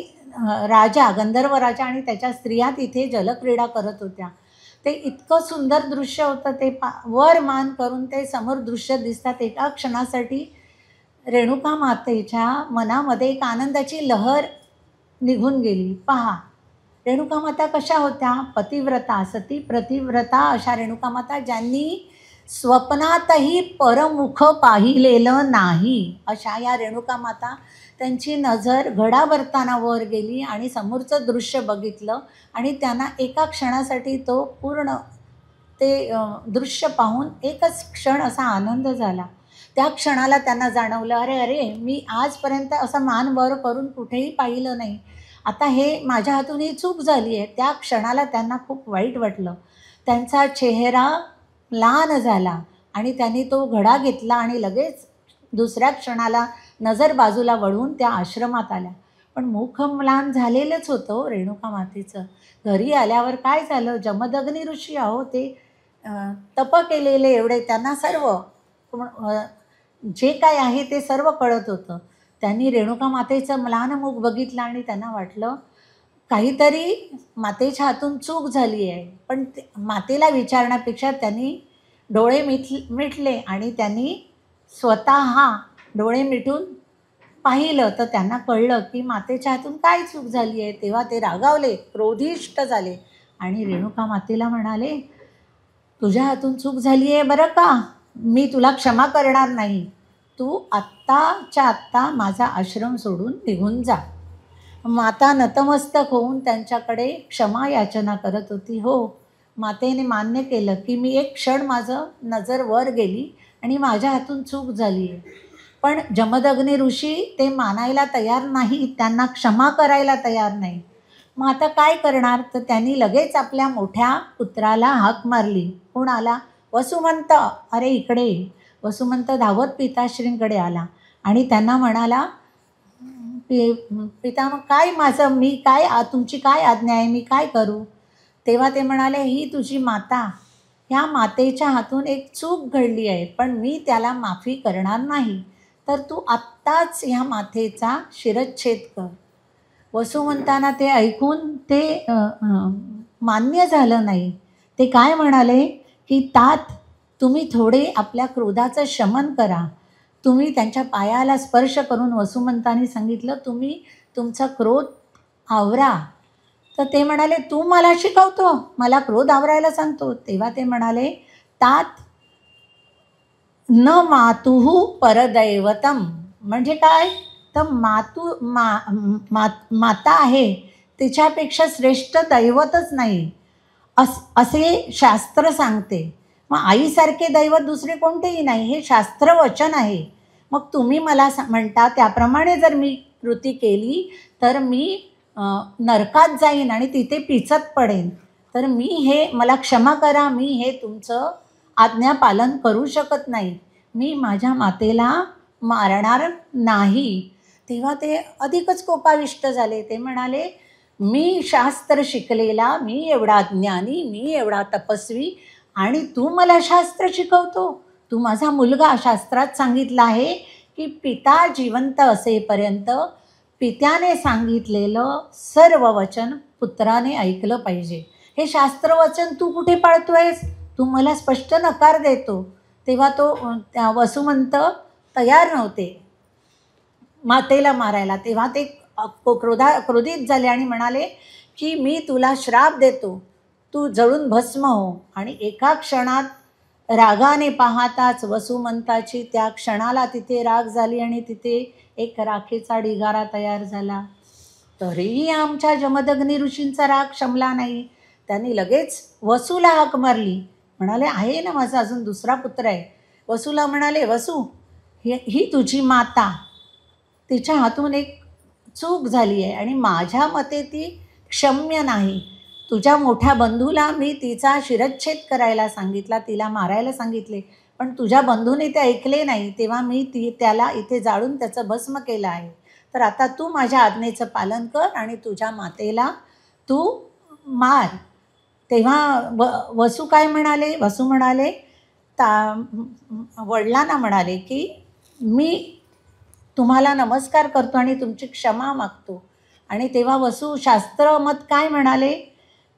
राजा, गंधर्व राजा आणि त्याच्या स्त्रिया तिथे जलक्रीडा करत होत्या. ते इतकं सुंदर दृश्य होतं. ते वर मान करून ते समोर दृश्य दिसतात. एका क्षणासाठी रेणुका मातेच्या मनामध्ये एक आनंदाची लहर निघून गेली. पहा, रेणुका माता कशा होत्या, पतिव्रता, सती प्रतिव्रता अशा रेणुका माता, ज्यांनी स्वप्नातही परमुख पाहिलेलं नाही अशा या रेणुका माता. त्यांची नजर घडाभरताना वर गेली आणि समोरचं दृश्य बघितलं आणि त्यांना एका क्षणासाठी तो पूर्ण ते दृश्य पाहून एकच क्षण असा आनंद झाला. त्या क्षणाला त्यांना जाणवलं, अरे अरे मी आजपर्यंत असं मान वर करून कुठेही पाहिलं नाही, आता हे माझ्या हातून ही चूक झाली आहे. त्या क्षणाला त्यांना खूप वाईट वाटलं. त्यांचा चेहरा म्लान झाला आणि त्यांनी तो घडा घेतला आणि लगेच दुसऱ्या क्षणाला नजर बाजूला वळवून त्या आश्रमात आल्या. पण मुख म्लान झालेलंच होतं रेणुका मातेचं. घरी आल्यावर काय झालं, जमदग्नी ऋषी आहो ते तप केलेले एवढे, त्यांना सर्व जे काय आहे ते सर्व कळत होतं. त्यांनी रेणुका मातेचं म्लान मुख बघितलं आणि त्यांना वाटलं काहीतरी मातेच्या हातून चूक झाली आहे. पण मातेला विचारण्यापेक्षा त्यांनी डोळे मिटले आणि त्यांनी स्वतः डोळे मिटून पाहिलं. तर त्यांना कळलं की मातेच्या हातून काय चूक झाली आहे. तेव्हा ते रागावले, क्रोधिष्ट झाले आणि रेणुका मातेला म्हणाले, तुझ्या हातून चूक झाली आहे बरं का, मी तुला क्षमा करणार नाही, तू आत्ताच्या आत्ता माझा आश्रम सोडून निघून जा. माता नतमस्तक होऊन त्यांच्याकडे क्षमा याचना करत होती. हो, मातेने मान्य केलं की मी एक क्षण माझं नजर वर गेली आणि माझ्या हातून चूक झाली आहे. पण जमदग्नी ऋषी ते मानायला तयार नाही, त्यांना क्षमा करायला तयार नाही. मग आता काय करणार, तर त्यांनी लगेच आपल्या मोठ्या पुत्राला हाक मारली. कोण आला, वसुमंत, अरे इकडे. वसुमंत धावत पिताश्रींकडे आला आणि त्यांना म्हणाला, पितामह काय माझं, मी काय, तुमची काय आज्ञा आहे, मी काय करू. तेव्हा ते म्हणाले, ही तुझी माता, ह्या मातेच्या हातून एक चूक घडली आहे, पण मी त्याला माफी करणार नाही, तर तू आत्ता आत्ताच ह्या मातेचा शिरच्छेद कर. वसुमंतांना ते ऐकून ते मान्य झालं नाही. ते काय म्हणाले की तात तुम्ही थोडे आपल्या क्रोधाचं शमन करा. तुम्ही त्यांच्या पायाला स्पर्श करून वसुमंतांनी सांगितलं तुम्ही तुमचा क्रोध आवरा. तर ते म्हणाले तू मला शिकवतो, मला क्रोध आवरायला सांगतो. तेव्हा ते म्हणाले तात न मातुः परदैवतम. म्हणजे काय तर माता आहे तिच्यापेक्षा श्रेष्ठ दैवतच नाही असे शास्त्र सांगते. मग आईसारखे दैवत दुसरे कोणतेही नाही, हे शास्त्रवचन आहे. मग तुम्ही मला म्हणता त्याप्रमाणे जर मी कृती केली तर मी नरकात जाईन आणि तिथे पिचत पडेन. तर मला क्षमा करा, मी हे तुमचं आज्ञापालन करू शकत नाही. मी माझ्या मातेला मारणार नाही. तेव्हा ते अधिकच कोपाविष्ट झाले. ते म्हणाले मी शास्त्र शिकलेला, मी एवढा ज्ञानी, मी एवढा तपस्वी आणि तू मला शास्त्र शिकवतो. तू माझा मुलगा. शास्त्रात सांगितलं आहे की पिता जिवंत असेपर्यंत पित्याने सांगितलेलं सर्व वचन पुत्राने ऐकलं पाहिजे. हे शास्त्रवचन तू कुठे पाळतोयस? तू मला स्पष्ट नकार देतो. तेव्हा त्या वसुमंत तयार नव्हते मातेला मारायला. तेव्हा ते क्रोधित झाले आणि म्हणाले की मी तुला श्राप देतो, तू जळून भस्म हो. आणि एका क्षणात रागाने पाहताच वसुमंताची त्या क्षणाला तिथे राग झाली आणि तिथे एक राखेचा ढिगारा तयार झाला. तरीही आमच्या जमदग्नी ऋषींचा राग शमला नाही. त्यांनी लगेच वसूला हाक मारली. म्हणाले आहे ना माझा अजून दुसरा पुत्र आहे. वसूला म्हणाले वसू ही तुझी माता, तिच्या हातून एक चूक झाली आहे आणि माझ्या मते ती क्षम्य नाही. तुझ्या मोठ्या बंधूला मी तिचा शिरच्छेद करायला सांगितला, तिला मारायला सांगितले, पण तुझ्या बंधूने ते ऐकले नाही. तेव्हा मी त्याला इथे जाळून त्याचं भस्म केलं आहे. तर आता तू माझ्या आज्ञेचं पालन कर आणि तुझ्या मातेला तू मार. तेव्हा वसू काय म्हणाले? वसू म्हणाले वडिलांना म्हणाले की मी तुम्हाला नमस्कार करतो आणि तुमची क्षमा मागतो. आणि तेव्हा वसू शास्त्रमत काय म्हणाले?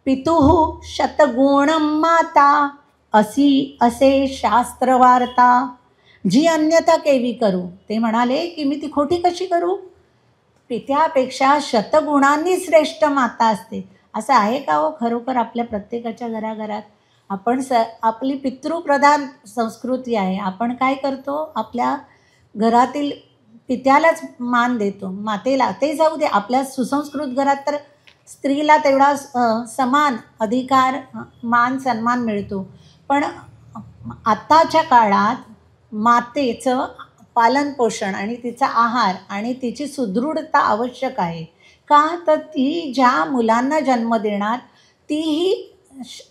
पितुः शतगुणं माता असे शास्त्रवार्ता जी अन्यथा केवी करू. ते म्हणाले की मी ती खोटी कशी करू? पित्यापेक्षा शतगुणांनी श्रेष्ठ माता असते. असं आहे का हो? खरोखर आपल्या प्रत्येकाच्या घराघरात आपण आपली पितृप्रधान संस्कृती आहे. आपण काय करतो? आपल्या घरातील पित्यालाच मान देतो, मातेला. ते जाऊ दे, आपल्या सुसंस्कृत घरात तर स्त्रीला तेवढा समान अधिकार, मान, सन्मान मिळतो. पण आत्ताच्या काळात मातेचं पालनपोषण आणि तिचा आहार आणि तिची सुदृढता आवश्यक आहे. का तर ती ज्या मुलांना जन्म देणार तीही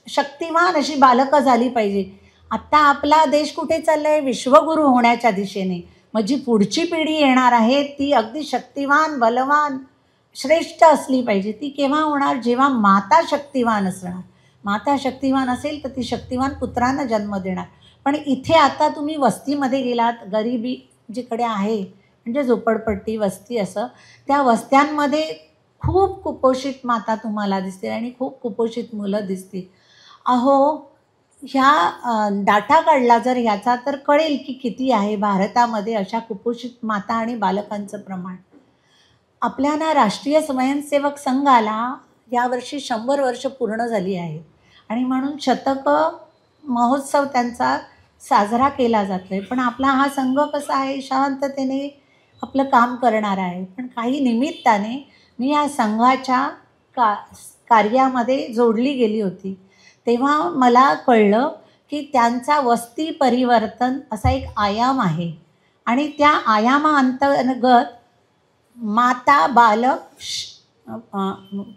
शक्तिमान अशी बालकं झाली पाहिजे. आत्ता आपला देश कुठे चालला आहे? विश्वगुरू होण्याच्या दिशेने. मग जी पुढची पिढी येणार आहे ती अगदी शक्तिवान, बलवान, श्रेष्ठ असली पाहिजे. ती केव्हा होणार? जेव्हा माता शक्तिवान असणार. माता शक्तिवान असेल तर ती शक्तिवान पुत्रांना जन्म देणार. पण इथे आता तुम्ही वस्तीमध्ये गेलात, गरिबी जिकडे आहे म्हणजे झोपडपट्टी वस्ती असं, त्या वस्त्यांमध्ये खूप कुपोषित माता तुम्हाला दिसते आणि खूप कुपोषित मुलं दिसतील. अहो ह्या डाटा काढला जर ह्याचा तर कळेल की किती आहे भारतामध्ये अशा कुपोषित माता आणि बालकांचं प्रमाण. आपल्या ना राष्ट्रीय स्वयंसेवक संघाला यावर्षी 100 वर्ष पूर्ण झाली आहेत आणि म्हणून शतक महोत्सव त्यांचा साजरा केला जातो आहे. पण आपला हा संघ कसा आहे? शांततेने आपलं काम करणार आहे. पण काही निमित्ताने मी या संघाच्या कार्यामध्ये जोडली गेली होती. तेव्हा मला कळलं की त्यांचा वस्ती परिवर्तन असा एक आयाम आहे आणि त्या आयामाअंतर्गत माता बालक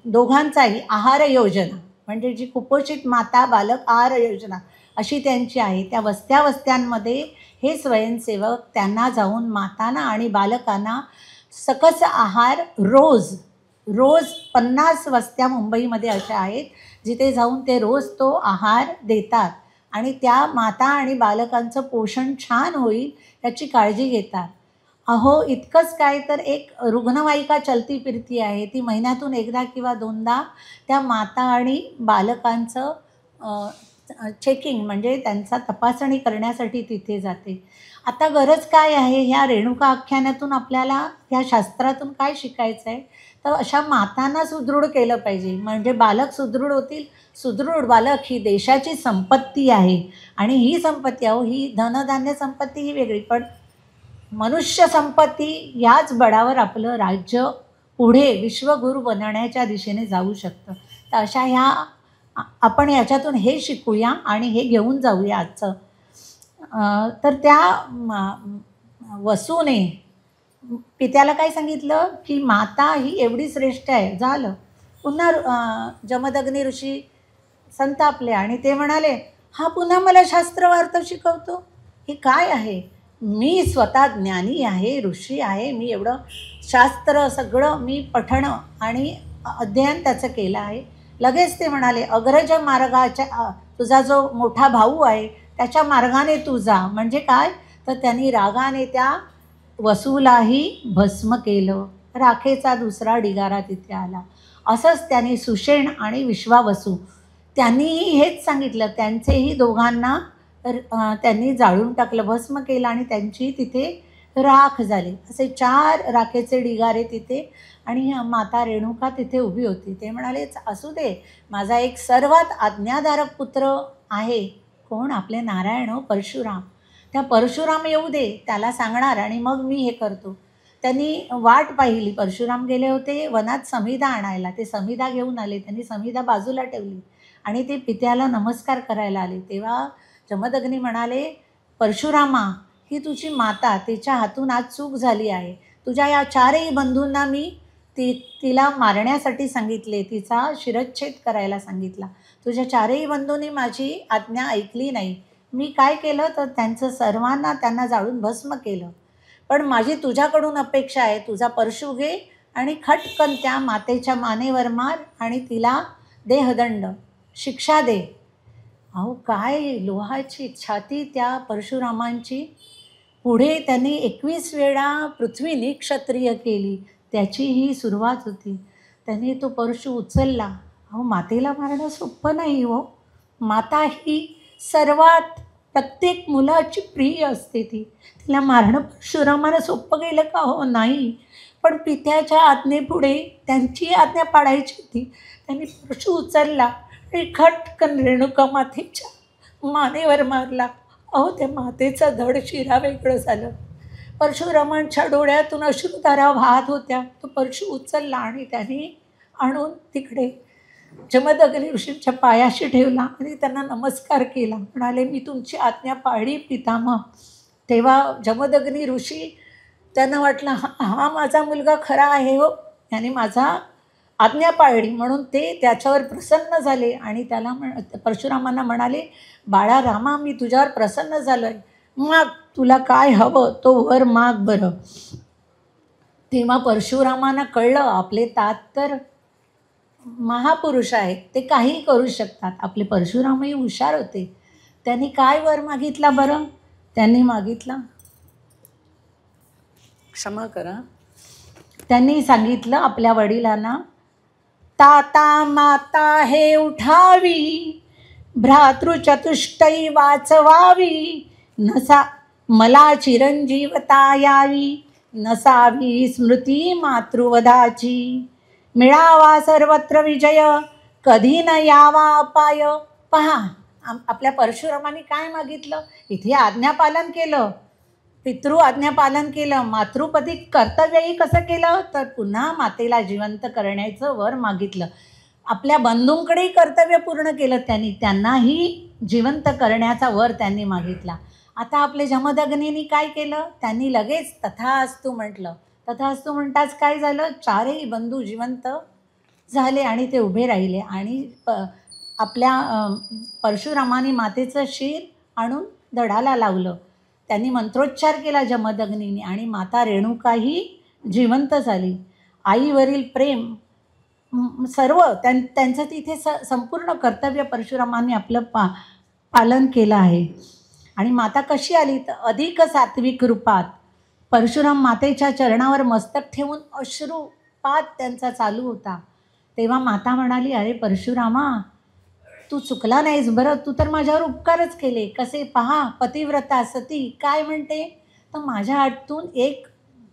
दोघांचाही आहार योजना, म्हणजे जी कुपोषित माता बालक आहार योजना अशी त्यांची आहे. त्या वस्त्यांमध्ये हे स्वयंसेवक त्यांना जाऊन मातांना आणि बालकांना सकस आहार रोज 50 वस्त्या मुंबईमध्ये अशा आहेत जिथे जाऊन ते रोज तो आहार देतात आणि त्या माता आणि बालकांचं पोषण छान होईल याची काळजी घेतात. अहो इतकंच काय, तर एक रुग्णवाहिका चलती फिरती आहे, ती महिन्यातून एकदा किंवा दोनदा त्या माता आणि बालकांचं चेकिंग म्हणजे त्यांचा तपासणी करण्यासाठी तिथे जाते. आता गरज काय आहे, ह्या रेणुका आख्यानातून आपल्याला ह्या शास्त्रातून काय शिकायचं आहे, तर अशा मातांना सुदृढ केलं पाहिजे, म्हणजे बालक सुदृढ होतील. सुदृढ बालक ही देशाची संपत्ती आहे आणि ही संपत्ती, अहो ही धनधान्य संपत्ती ही वेगळी, पण मनुष्य संपत्ती याच बळावर आपलं राज्य पुढे विश्वगुरू बनण्याच्या दिशेने जाऊ शकतं. तर अशा ह्या आपण याच्यातून हे शिकूया आणि हे घेऊन जाऊया आजचं. तर त्या वसूने पित्याला काय सांगितलं की माता ही एवढी श्रेष्ठ आहे. झालं. पुन्हा जमदग्नी ऋषी संतापले आणि ते म्हणाले, हा पुन्हा मला शास्त्रवार्थ शिकवतो, हे काय आहे? मी स्वतः ज्ञानी आहे, ऋषी आहे, मी एवढं शास्त्र सगळं मी पठणं आणि अध्ययन त्याचं केलं आहे. लगेच ते म्हणाले, अग्रज मार्गाच्या तुझा जो मोठा भाऊ आहे त्याच्या मार्गाने तू जा. म्हणजे काय, तर त्यांनी रागाने त्या वसूलाही भस्म केलं. राखेचा दुसरा ढिगारा तिथे आला. असंच त्यांनी सुषेण आणि विश्वावसू त्यांनीही हेच सांगितलं. त्यांचेही दोघांना त्यांनी जाळून टाकलं, भस्म केलं आणि त्यांची तिथे राख झाली. असे 4 राखेचे ढिगारे तिथे. आणि माता रेणुका तिथे उभी होती. ते म्हणाले, असू दे, माझा एक सर्वात आज्ञाधारक पुत्र आहे. कोण? आपले नारायण परशुराम. त्या परशुराम येऊ दे, त्याला सांगणार आणि मग मी हे करतो. त्यांनी वाट पाहिली. परशुराम गेले होते वनात समिधा आणायला. ते समिधा घेऊन आले. त्यांनी समिधा बाजूला ठेवली आणि ते पित्याला नमस्कार करायला आले. तेव्हा जमदग्नी म्हणाले, परशुरामा, ही तुझी माता, तिच्या हातून आज चूक झाली आहे. तुझ्या या 4ही बंधूंना मी तिला मारण्यासाठी सांगितले, तिचा शिरच्छेद करायला सांगितला. तुझ्या 4ही बंधूंनी माझी आज्ञा ऐकली नाही. मी काय केलं, तर त्यांना जाळून भस्म केलं. पण माझी तुझ्याकडून अपेक्षा आहे, तुझा परशु घे आणि खटकन त्या मातेच्या मानेवर मार आणि तिला देहदंड, शिक्षा दे. अहो काय लोहाची छाती त्या परशुरामांची. पुढे त्यांनी 21 वेळा पृथ्वी निक्षत्रिय केली. त्याची ही सुरुवात होती. त्यांनी तो परशु उचलला. अहो मातेला मारणं सोपं नाही हो. माता ही सर्वात प्रत्येक मुलाची प्रिय असते. तिला मारणं परशुरामाला सोपं गेलं का? हो नाही. पण पित्याच्या आज्ञेपुढे त्यांची आज्ञा पाळायची होती. त्यांनी परशु उचलला आणि खटकन रेणुका मातेच्या मानेवर मारला. अहो त्या मातेचा धड शिरा वेगळं झालं. परशुरामांच्या डोळ्यातून अश्रुधारा वाहत होत्या. तो परशु उचलला आणि त्यांनी आणून तिकडे जमदग्नी ऋषींच्या पायाशी ठेवला आणि त्यांना नमस्कार केला. म्हणाले, मी तुमची आज्ञा पाळली पितामह. तेव्हा जमदग्नी ऋषी त्यांना वाटलं, हा माझा मुलगा खरा आहे हो, याने माझा आज्ञा पाळली, म्हणून ते त्याच्यावर प्रसन्न झाले आणि त्याला परशुरामांना म्हणाले, बाळा रामा, मी तुझ्यावर प्रसन्न झालो आहे, माग, तुला काय हवं तो वर माग बरं. तेव्हा परशुरामांना कळलं, आपले तात तर महापुरुष आहेत, ते काहीही करू शकतात. आपले परशुरामही हुशार होते. त्यांनी काय वर मागितला बरं? त्यांनी मागितला, क्षमा करा, त्यांनी सांगितलं आपल्या वडिलांना, ताता माता हे उठावी, भ्रातृचतुष्टयी वाचवावी, नसा मला चिरंजीवता यावी, नसावी स्मृती मातृवधाची, मिळावा सर्वत्र विजय, कधी न यावा अपाय. पहा, आपल्या परशुरामांनी काय मागितलं? इथे आज्ञापालन केलं, पितृ आज्ञापालन केलं, मातृपदी कर्तव्यही कसं केलं, तर पुन्हा मातेला जिवंत करण्याचं वर मागितलं. आपल्या बंधूंकडेही कर्तव्य पूर्ण केलं त्यांनी, त्यांनाही जिवंत करण्याचा वर त्यांनी मागितला. आता आपले जमदग्नींनी काय केलं? त्यांनी लगेच तथास्तु म्हटलं. तथास्तु म्हणताच काय झालं? 4ही बंधू जिवंत झाले आणि ते उभे राहिले आणि आपल्या परशुरामाने मातेचं शिर आणून दडाला लावलं. त्यांनी मंत्रोच्चार केला जमदग्नींनी आणि माता रेणुकाही जिवंत झाली. आईवरील प्रेम सर्व त्यांचं तिथे संपूर्ण कर्तव्य परशुरामांनी आपलं पालन केलं आहे. आणि माता कशी आली? तर अधिक सात्विक रूपात परशुराम मातेच्या चरणावर मस्तक ठेवून अश्रुपात त्यांचा चालू होता. तेव्हा माता म्हणाली, अरे परशुरामा, तू चुकला नाहीस बरं, तू तर माझ्यावर उपकारच केले. कसे पहा, पतिव्रता सती काय म्हणते, तर माझ्या हातून एक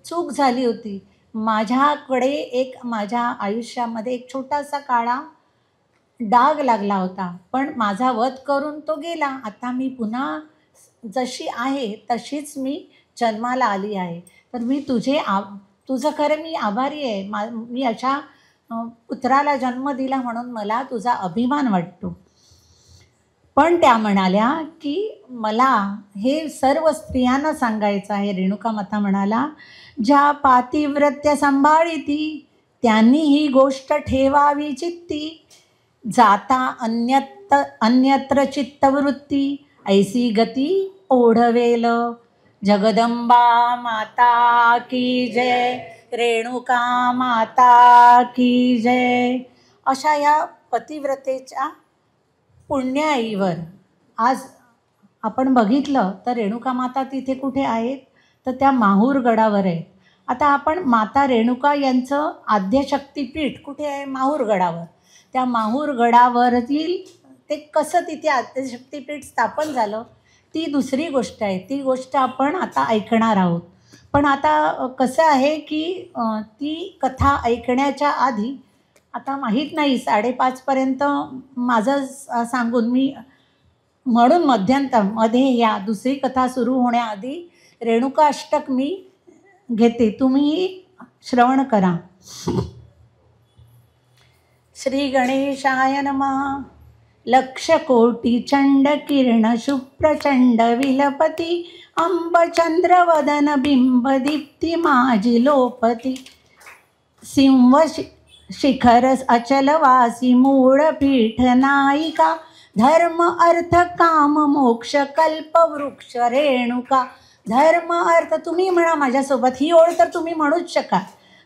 चूक झाली होती. माझ्याकडे माझ्या आयुष्यामध्ये एक छोटासा काळा डाग लागला होता, पण माझा वध करून तो गेला. आता मी पुन्हा जशी आहे तशीच मी जन्माला आली आहे. तर मी तुझं खरं मी आभारी आहे. मी अशा पुत्राला जन्म दिला म्हणून मला तुझा अभिमान वाटतो. पण त्या म्हणाल्या की मला हे सर्व स्त्रियांना सांगायचं आहे. रेणुका माता म्हणाला, ज्या पातिव्रत्य सांभाळिती त्यांनी ही गोष्ट ठेवावी चित्ती. जाता अन्यत्र चित्तवृत्ती ऐसी गती ओढवेल. जगदंबा माता की जय, रेणुका माता की जय. अशा या पतिव्रतेच्या पुण्याईवर आज आपण बघितलं तर रेणुका माता तिथे कुठे आहेत, तर त्या माहूर गडावर आहेत. आता आपण माता रेणुका यांचं आद्यशक्तिपीठ कुठे आहे, माहूर गडावर. त्या माहूर गडावरील ते कसं तिथे आद्यशक्तिपीठ स्थापन झालं ती दुसरी गोष्ट आहे. ती गोष्ट आपण आता ऐकणार आहोत. पण आता कसं आहे की ती कथा ऐकण्याच्या आधी आता माहीत नाही 5:30पर्यंत माझं सांगून मी म्हणून मध्यंतरमध्ये ह्या दुसरी कथा सुरू होण्याआधी रेणुका अष्टक मी घेते, तुम्ही श्रवण करा. श्री गणेशाय नमः. लक्षकोटी चंड किरण शुप्रचंड विलपती अंबचंद्रवदन बिंब दीप्ती माझी लोपती. सिंह शिखर अचलवासी मूळ पीठ नायिका. धर्म अर्थ काम मोक्ष कल्प वृक्ष रेणुका. धर्म अर्थ, तुम्ही म्हणा माझ्यासोबत ही ओळ तर तुम्ही म्हणूच शकाल.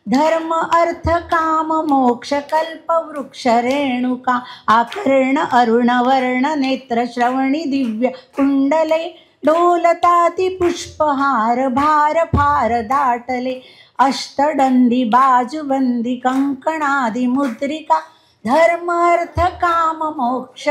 धर्म अर्थ काम मोक्ष कल्प वृक्ष रेणुका. आकर्ण अरुण वर्ण नेत्र श्रवणी दिव्य कुंडले. डोलताती पुष्पहार भार फार दाटले. अष्टदंडी बाजूबंदी कंकणादि मुद्रिका. धर्म अर्थ काम मोक्ष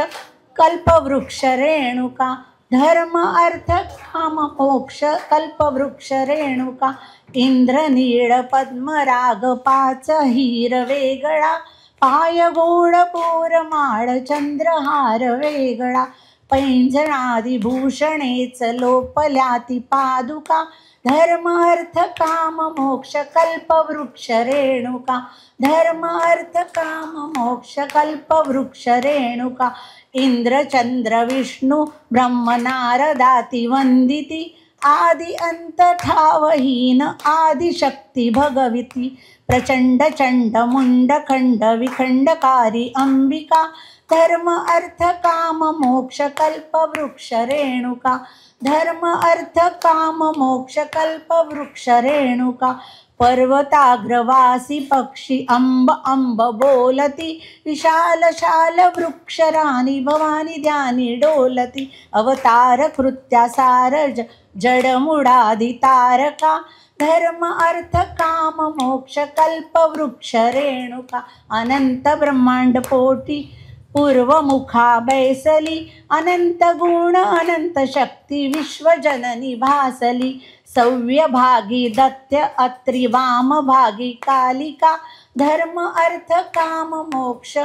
कल्पवृक्ष रेणुका. धर्म अर्थ काम मोक्ष कल्पवृक्ष रेणुका. इंद्रनीळ पद्मराग पाच हीर वेगळा. पाय गोड पोर माळ चंद्रहार वेगळा. पैंजणादि भूषणेच लोपल्याती पादुका. धर्म अर्थ काम मोक्ष कल्पवृक्ष रेणुका. धर्म अर्थ काम मोक्ष कल्पवृक्ष रेणुका. इंद्र चंद्र विष्णु ब्रह्म नारदाती वंदिती. आदि अंत ठावहीन आदिशक्ती भगवती. प्रचंड चंड मुंड खंड विखंडकारी अंबिका. धर्म अर्थ काम मोक्ष कल्पवृक्ष रेणुका. धर्म अर्थ काम मोक्ष कल्पवृक्ष रेणुका. पर्वताग्रवासी पक्षी अंब अंब बोलती. विशाल शाल वृक्ष राणी भवानी ध्यानी डोलती. अवतार कृत्यासार जडमुडादि तारका. धर्म अर्थ काम मोक्ष कल्पवृक्ष रेणुका. अनंत ब्रह्मांड पोटी पूर्वमुखा बैसली. अनंत गुण अनंत शक्ती विश्वजननी भासली. सव्यभागी दत्त अत्रि वामभागी कालिका. धर्म अर्थ काम मोक्ष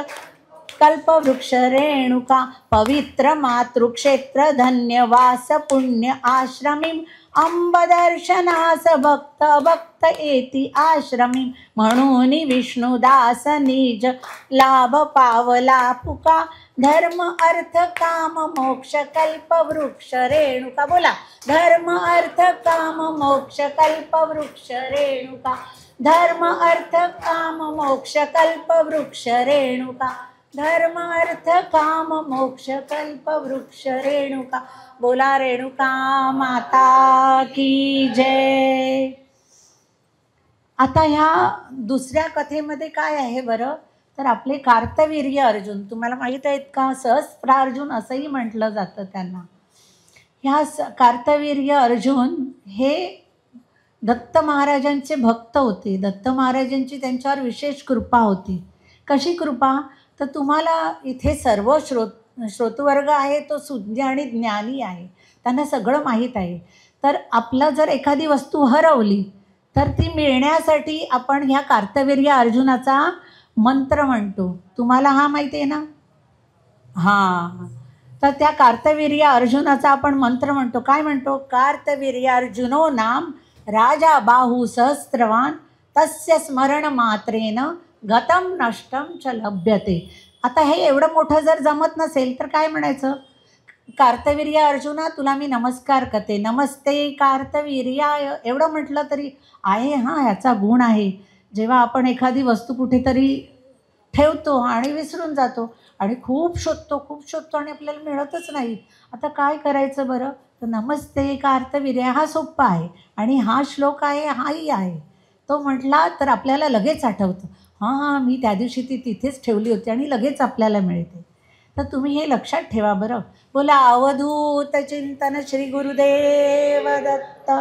कल्पवृक्ष रेणुका. पवित्र मातृक्षेत्र धन्यवास पुण्य आश्रमीं. अंबदर्शनास भक्त भक्त येती आश्रमी. म्हणून विष्णुदास निज लाभ पावला पुका. धर्म अर्थ काम मोक्ष कल्पवृक्ष रेणुका. बोला, धर्म अर्थ काम मोक्ष कल्पवृक्ष रेणुका. धर्म अर्थ काम मोक्ष कल्पवृक्ष रेणुका. धर्म अर्थ काम मोक्ष कल्पवृक्ष रेणुका. बोला रेणुका माता की जय. आता ह्या दुसऱ्या कथेमध्ये काय आहे बरं, तर आपले कार्तवीर्य अर्जुन, तुम्हाला माहीत आहेत का, सहस्त्रार्जुन असंही म्हटलं जातं त्यांना. ह्या कार्तवीर्य अर्जुन हे दत्त महाराजांचे भक्त होते. दत्त महाराजांची त्यांच्यावर विशेष कृपा होती. कशी कृपा? तर तुम्हाला इथे सर्व श्रोतवर्ग आहे तो सुज्ञ आणि ज्ञानी आहे, त्यांना सगळं माहीत आहे. तर आपलं जर एखादी वस्तू हरवली तर ती मिळण्यासाठी आपण ह्या कार्तवीर्य अर्जुनाचा मंत्र म्हणतो. तुम्हाला हा माहिती आहे ना? हां. तर त्या कार्तवीर्य अर्जुनाचा आपण मंत्र म्हणतो. काय म्हणतो? कार्तवीर्य अर्जुनो नाम राजा बाहू सहस्त्रवान तस्य स्मरण मात्रेन गतम नष्टम च लभ्यते. आता हे एवढं मोठं जर जमत नसेल तर काय म्हणायचं? कार्तवीर्य अर्जुना तुला मी नमस्कार करते, नमस्ते कार्तवीर्याय एवढं म्हटलं तरी आहे. हां, ह्याचा गुण आहे. जेव्हा आपण एखादी वस्तू कुठेतरी ठेवतो आणि विसरून जातो आणि खूप शोधतो आणि आपल्याला मिळतच नाही. आता काय करायचं बरं? तर नमस्ते कार्तवीर्य हा सोप्पा आहे आणि हा श्लोक आहे, हाही आहे. तो म्हटला तर आपल्याला लगेच आठवतं. हां, मी त्या दिवशी ती तिथेच ठेवली होती आणि लगेच आपल्याला मिळते. तर तुम्ही हे लक्षात ठेवा बरं. बोला अवधूत चिंतन श्री गुरुदेव दत्त.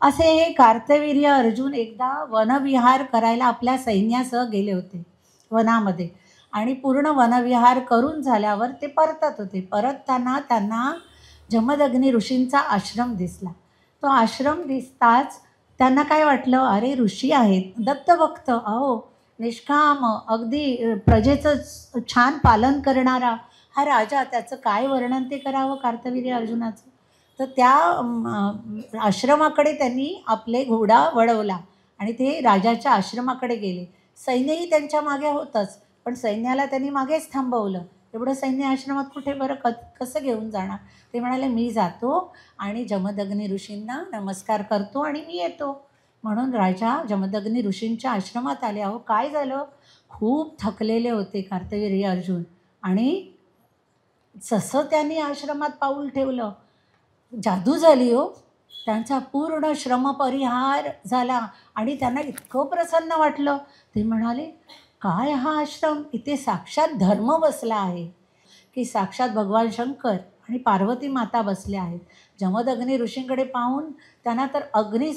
असे हे कार्तवीर्य अर्जुन एकदा वनविहार करायला आपल्या सैन्यासह गेले होते वनामध्ये आणि पूर्ण वनविहार करून झाल्यावर ते परतत होते. परतताना त्यांना जमदग्नी ऋषींचा आश्रम दिसला. तो आश्रम दिसताच त्यांना काय वाटलं? अरे ऋषी आहेत, दत्तभक्त, अहो निष्काम, अगदी प्रजेचं छान पालन करणारा हा राजा, त्याचं काय वर्णन ते करावं कार्तवीर्य अर्जुनाचं. तर त्या आश्रमाकडे त्यांनी आपले घोडा वळवला आणि ते राजाच्या आश्रमाकडे गेले. सैन्यही त्यांच्या मागे होतंच, पण सैन्याला त्यांनी मागेच थांबवलं. एवढं सैन्य आश्रमात कुठे बरं कसं घेऊन जाणार? ते म्हणाले मी जातो आणि जमदग्नी ऋषींना नमस्कार करतो आणि मी येतो. म्हणून राजा जमदग्नी ऋषींच्या आश्रमात आले. अहो काय झालं? खूप थकलेले होते कार्तवीर्य अर्जुन आणि जसं त्यांनी आश्रमात पाऊल ठेवलं जादू झाली हो. त्यांचा पूर्ण श्रमपरिहार झाला आणि त्यांना इतकं प्रसन्न वाटलं. ते म्हणाले काय हा आश्रम? इथे साक्षात धर्म बसला आहे की साक्षात भगवान शंकर आणि पार्वती माता बसल्या आहेत. जमदग्नी ऋषींकडे पाहून त्यांना तर अग्नी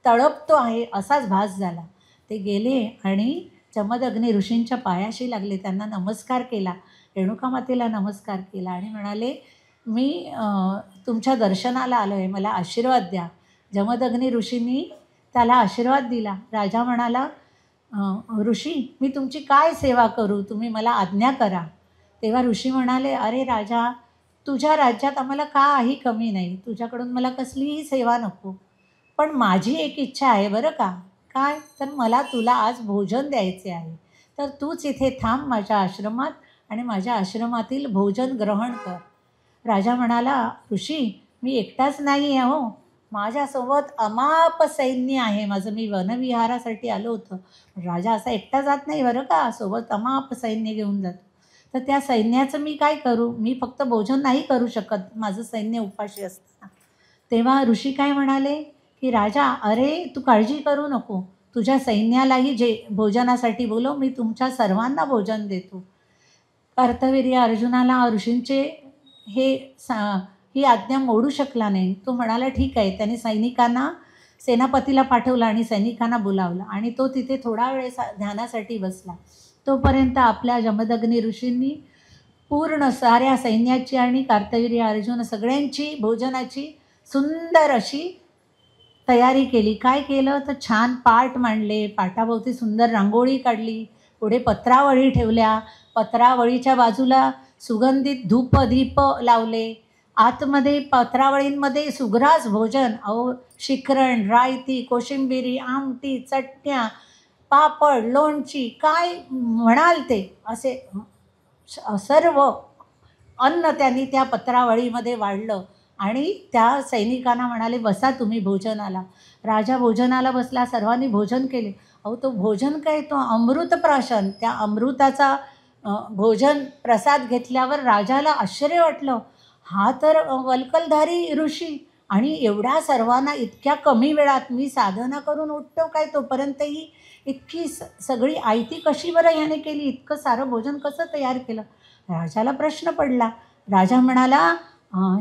तळपतो आहे असाच भास झाला. ते गेले आणि जमदग्नी ऋषींच्या पायाशी लागले, त्यांना नमस्कार केला, रेणुका मातेला नमस्कार केला आणि म्हणाले मी तुमच्या दर्शनाला आलो आहे, मला आशीर्वाद द्या. जमदग्नी ऋषींनी त्याला आशीर्वाद दिला. राजा म्हणाला ऋषी मी तुमची काय सेवा करू? तुम्ही मला आज्ञा करा. तेव्हा ऋषी म्हणाले अरे राजा, तुझ्या राज्यात आम्हाला काही कमी नाही, तुझ्याकडून मला कसलीही सेवा नको, पण माझी एक इच्छा आहे बरं का. काय? तर मला तुला आज भोजन द्यायचे आहे, तर तूच इथे थांब माझ्या आश्रमात आणि माझ्या आश्रमातील भोजन ग्रहण कर. राजा म्हणाला ऋषी मी एकटाच नाही आहे हो, माझ्यासोबत अमाप सैन्य आहे माझं, मी वनविहारासाठी आलो होतो. राजा असा एकटा जात नाही बरं का, सोबत अमाप सैन्य घेऊन जातो. तर त्या सैन्याचं मी काय करू? मी फक्त भोजन नाही करू शकत, माझं सैन्य उपाशी असतं. तेव्हा ऋषी काय म्हणाले की राजा अरे तू काळजी करू नको, तुझ्या सैन्यालाही जे भोजनासाठी बोलव, मी तुमच्या सर्वांना भोजन देतो. कार्तवीर्य अर्जुनाला ऋषींचे ही आज्ञा मोडू शकला नाही. तो म्हणाला ठीक आहे. त्याने सैनिकांना सेनापतीला पाठवलं आणि सैनिकांना बोलावलं आणि तो तिथे थोडा वेळ ध्यानासाठी बसला. तोपर्यंत आपल्या जमदग्नी ऋषींनी पूर्ण साऱ्या सैन्याची आणि कार्तवीर्य अर्जुन सगळ्यांची भोजनाची सुंदर अशी तयारी केली. काय केलं तर छान पाट मांडले, पाटाभोवती सुंदर रांगोळी काढली, पुढे पत्रावळी ठेवल्या, पत्रावळीच्या बाजूला सुगंधित धूप दीप लावले, आतमध्ये पत्रावळींमध्ये सुग्रास भोजन, अहो शिखरण, रायती, कोशिंबिरी, आमटी, चटण्या, पापड, लोणची, काय म्हणाल ते असे सर्व अन्न त्यांनी त्या पत्रावळीमध्ये वाढलं आणि त्या सैनिकांना म्हणाले बसा तुम्ही भोजनाला. राजा भोजनाला बसला, सर्वांनी भोजन केले. अहो तो भोजन काय, तो अमृत प्राशन, त्या अमृताचा भोजन प्रसाद घेतल्यावर राजाला आश्चर्य वाटलं. हा तर वल्कलधारी ऋषी आणि एवढ्या सर्वांना इतक्या कमी वेळात, मी साधना करून उठतो काय तोपर्यंतही इतकी सगळी आयती कशी बरं ह्याने केली, इतकं सारं भोजन कसं तयार केलं? राजाला प्रश्न पडला. राजा म्हणाला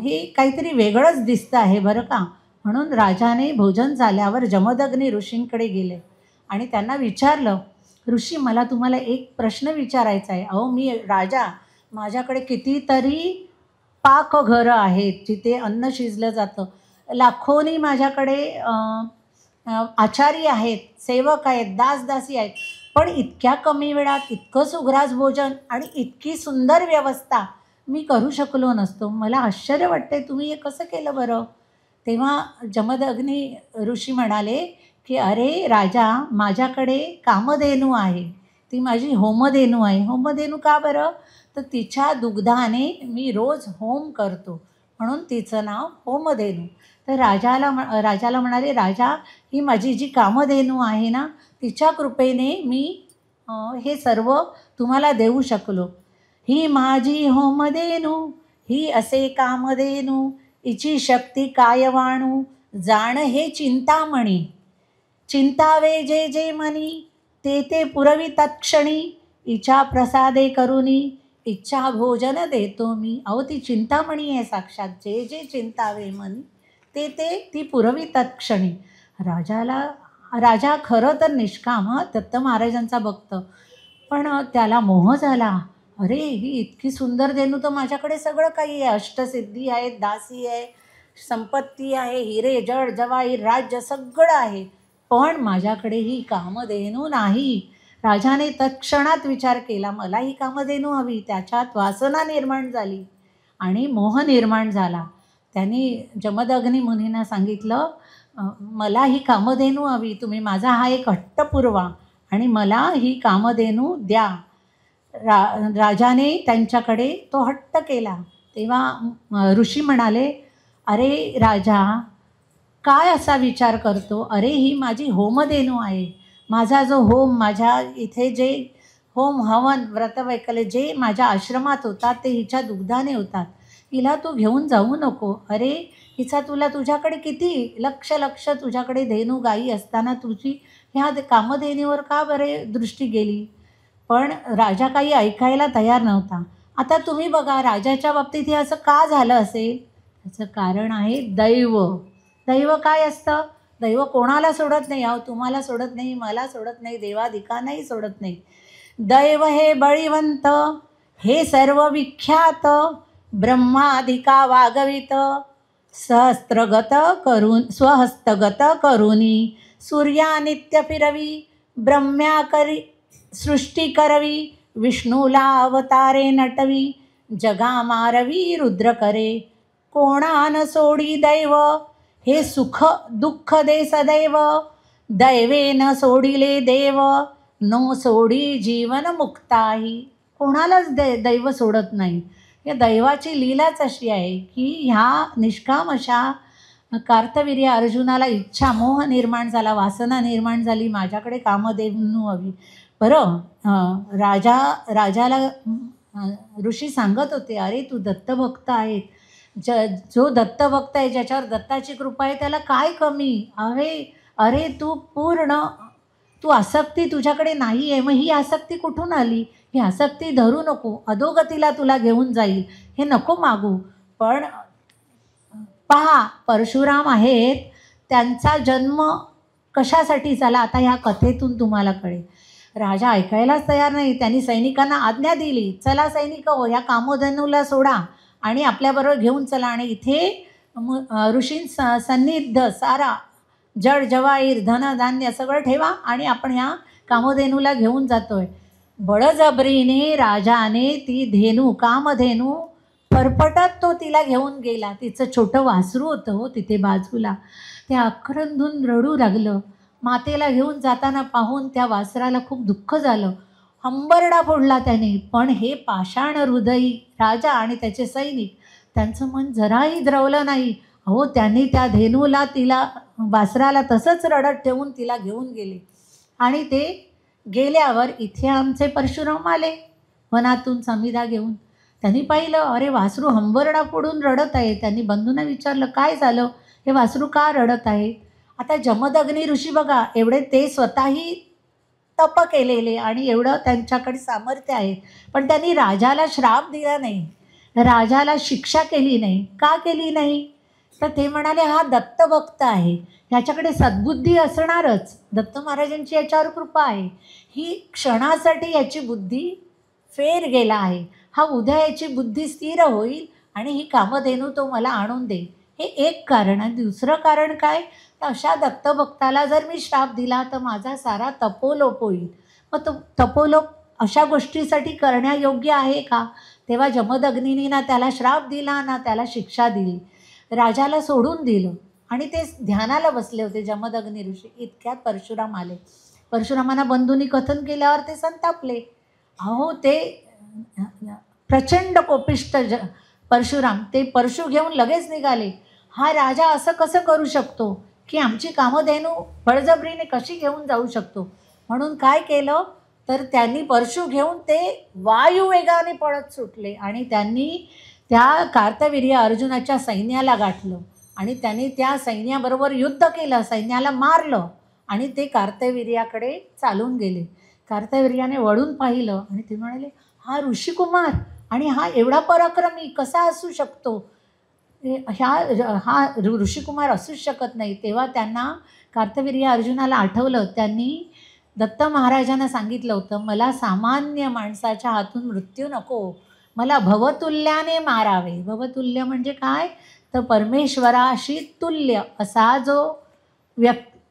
हे काहीतरी वेगळंच दिसतं आहे बरं का. म्हणून राजाने भोजन झाल्यावर जमदग्नी ऋषींकडे गेले आणि त्यांना विचारलं, ऋषी मला तुम्हाला एक प्रश्न विचारायचा आहे. अहो मी राजा, माझ्याकडे कितीतरी पाकघरं आहेत जिथे अन्न शिजलं जातं, लाखोनी माझ्याकडे आचारी आहेत, सेवक आहेत, दासदासी आहेत, पण इतक्या कमी वेळात इतकं सुग्रास भोजन आणि इतकी सुंदर व्यवस्था मी करू शकलो नसतो. मला आश्चर्य वाटते तुम्ही हे कसं केलं बरं. तेव्हा जमदग्नी ऋषी म्हणाले की अरे राजा, माझ्याकडे कामधेनू आहे, ती माझी होमधेनू आहे. होमधेनू का बरं, तर तिच्या दुग्धाने मी रोज होम करतो म्हणून तिचं नाव होमधेनू. तर राजाला म्हणाले, राजा ही माझी जी कामधेनू आहे ना, तिच्या कृपेने मी हे सर्व तुम्हाला देऊ शकलो. ही माझी होमधेनू, ही असे कामधेनू, हिची शक्ती काय वाणू, जाण हे चिंतामणी. चिंतावे जे जे मनी, ते ते पुरवी तत्क्षणी, इच्छा प्रसादे करुनी, इच्छा भोजन देतो मी. अहो ती चिंतामणी आहे साक्षात, जे जे चिंतावे मनी ते ते ती पुरवी तत्क्षणी. राजा खरं तर निष्काम, दत्त महाराजांचा भक्त, पण त्याला मोह झाला. अरे ही इतकी सुंदर धेनू तर माझ्याकडे सगळं काही आहे, अष्टसिद्धी आहेत, दासी आहे, संपत्ती आहे, हिरे जड जवाहीर राज्य सगळं आहे, पण माझ्याकडे ही कामधेनू नाही. राजाने तत्क्षणात विचार केला, मला ही कामधेनू हवी. त्याच्यात वासना निर्माण झाली आणि मोह निर्माण झाला. त्यांनी जमदग्नी मुनींना सांगितलं, मला ही कामधेनू हवी, तुम्ही माझा हा एक हट्ट पुरवा आणि मला ही कामधेनू द्या. राजाने त्यांच्याकडे तो हट्ट केला. तेव्हा ऋषी म्हणाले, अरे राजा काय असा विचार करतो, अरे ही माझी होमधेनू आहे, माझा जो होम, माझ्या इथे जे होम हवन व्रतवैकल्य जे माझ्या आश्रमात होतात ते हिच्या दुग्धाने होतात, हिला तू घेऊन जाऊ नको. अरे हिचा तुझ्याकडे किती लक्ष तुझ्याकडे धेनू गायी असताना तुझी ह्या कामधेनूवर का बरे दृष्टी गेली. पण राजा काही ऐकायला तयार नव्हता. आता तुम्ही बघा राजाच्या बाबतीत हे असं का झालं असेल, त्याचं कारण आहे दैव. दैव काय असतं, दैव कोणाला सोडत नाही. अहो तुम्हाला सोडत नाही, मला सोडत नाही, देवादिकांनाही सोडत नाही. दैव हे बळीवंत, हे सर्व विख्यात, ब्रह्मादिका वागवित, स्वहस्तगत करुनी, सूर्या नित्य फिरवी, ब्रह्म्या करी सृष्टी करवी, विष्णूला अवतारे नटवी, जगा मारवी रुद्र करे, कोणान सोडी दैव, हे सुख दुःख दे सदैव, दैवे न सोडिले देव, नो सोडी जीवन मुक्ताही. कोणालाच दैव सोडत नाही. या दैवाची लीलाच अशी आहे की ह्या निष्काम अशा कार्तवीर्य अर्जुनाला इच्छा मोह निर्माण झाला, वासना निर्माण झाली, माझ्याकडे कामधेनू हवी. बरं राजाला ऋषी सांगत होते, अरे तू दत्तभक्त आहे, जो दत्तभक्त आहे, ज्याच्यावर दत्ताची कृपा आहे, त्याला काय कमी. अरे तू आसक्ती तुझ्याकडे नाही आहे, मग ही आसक्ती कुठून आली. ही आसक्ती धरू नको, अधोगतीला तुला घेऊन जाईल, हे नको मागू. पण पहा परशुराम आहेत, त्यांचा जन्म कशासाठी झाला आता ह्या कथेतून तुम्हाला कळेल. राजा ऐकायलाच तयार नाही. त्यांनी सैनिकांना आज्ञा दिली, चला सैनिक हो, ह्या कामधेनूला सोडा आणि आपल्याबरोबर घेऊन चला आणि इथे ऋषीं सन्निध सारा जड जवाहीर धनधान्य सगळं ठेवा आणि आपण ह्या कामधेनूला घेऊन जातोय. बळजबरीने राजाने ती धेनू कामधेनू फरफटत तो तिला घेऊन गेला. तिचं छोटं वासरू होतं हो तिथे बाजूला, ते आक्रंदून रडू लागलं. मातेला घेऊन जाताना पाहून त्या वासराला खूप दुःख झालं, हंबरडा फोडला त्याने. पण हे पाषाण हृदयी राजा आणि त्याचे सैनिक, त्यांचं मन जराही द्रवलं नाही. अहो त्यांनी त्या धेनूला तिला वासराला तसंच रडत ठेवून तिला घेऊन गेले. आणि ते गेल्यावर इथे आमचे परशुराम आले वनातून समिधा घेऊन. त्यांनी पाहिलं, अरे वासरू हंबरडा फोडून रडत आहे. त्यांनी बंधूंना विचारलं, काय झालं, हे वासरू का रडत आहे. आता जमदग्नी ऋषी बघा, एवढे ते स्वतःही तप केलेले आणि एवढं त्यांच्याकडे सामर्थ्य आहे, पण त्यांनी राजाला श्राप दिला नाही, राजाला शिक्षा केली नाही. का केली नाही, तर ते म्हणाले हा दत्तभक्त आहे, ह्याच्याकडे सद्बुद्धी असणारच, दत्त महाराजांची याच्यावर कृपा आहे, ही क्षणासाठी याची बुद्धी फेर गेला आहे, हा उद्या याची बुद्धी स्थिर होईल आणि ही कामधेनू तो मला आणून दे. हे एक कारण. आणि दुसरं कारण काय, तर अशा दत्तभक्ताला जर मी श्राप दिला तर माझा सारा तपोलोप होईल. मग तो तपोलोप अशा गोष्टीसाठी करण्यायोग्य आहे का? तेव्हा जमदग्नीने ना त्याला श्राप दिला ना त्याला शिक्षा दिली, राजाला सोडून दिलं आणि ते ध्यानाला बसले होते जमदग्नी ऋषी. इतक्यात परशुराम आले. परशुरामांना बंधूंनी कथन केल्यावर ते संतापले. अहो ते प्रचंड कोपिष्ट परशुराम ते परशु घेऊन लगेच निघाले. हा राजा असं कसं करू शकतो की आमची कामधेनू बळजबरीने कशी घेऊन जाऊ शकतो? म्हणून काय केलं तर त्यांनी परशु घेऊन ते वायुवेगाने पळत सुटले आणि त्यांनी त्या कार्तवीर्य अर्जुनाच्या सैन्याला गाठलं आणि त्यांनी त्या सैन्याबरोबर युद्ध केलं, सैन्याला मारलं आणि ते कार्तवीर्याकडे चालून गेले. कार्तवीर्याने वळून पाहिलं आणि ते म्हणाले हा ऋषिकुमार आणि हा एवढा पराक्रमी कसा असू शकतो? हा ऋषिकुमार असूच शकत नाही. तेव्हा त्यांना कार्तवीर्य अर्जुनाला आठवलं. त्यांनी दत्त महाराजांना सांगितलं होतं मला सामान्य माणसाच्या हातून मृत्यू नको, मला भवतुल्याने मारावे. भवतुल्य म्हणजे काय, तर परमेश्वराशी तुल्य असा जो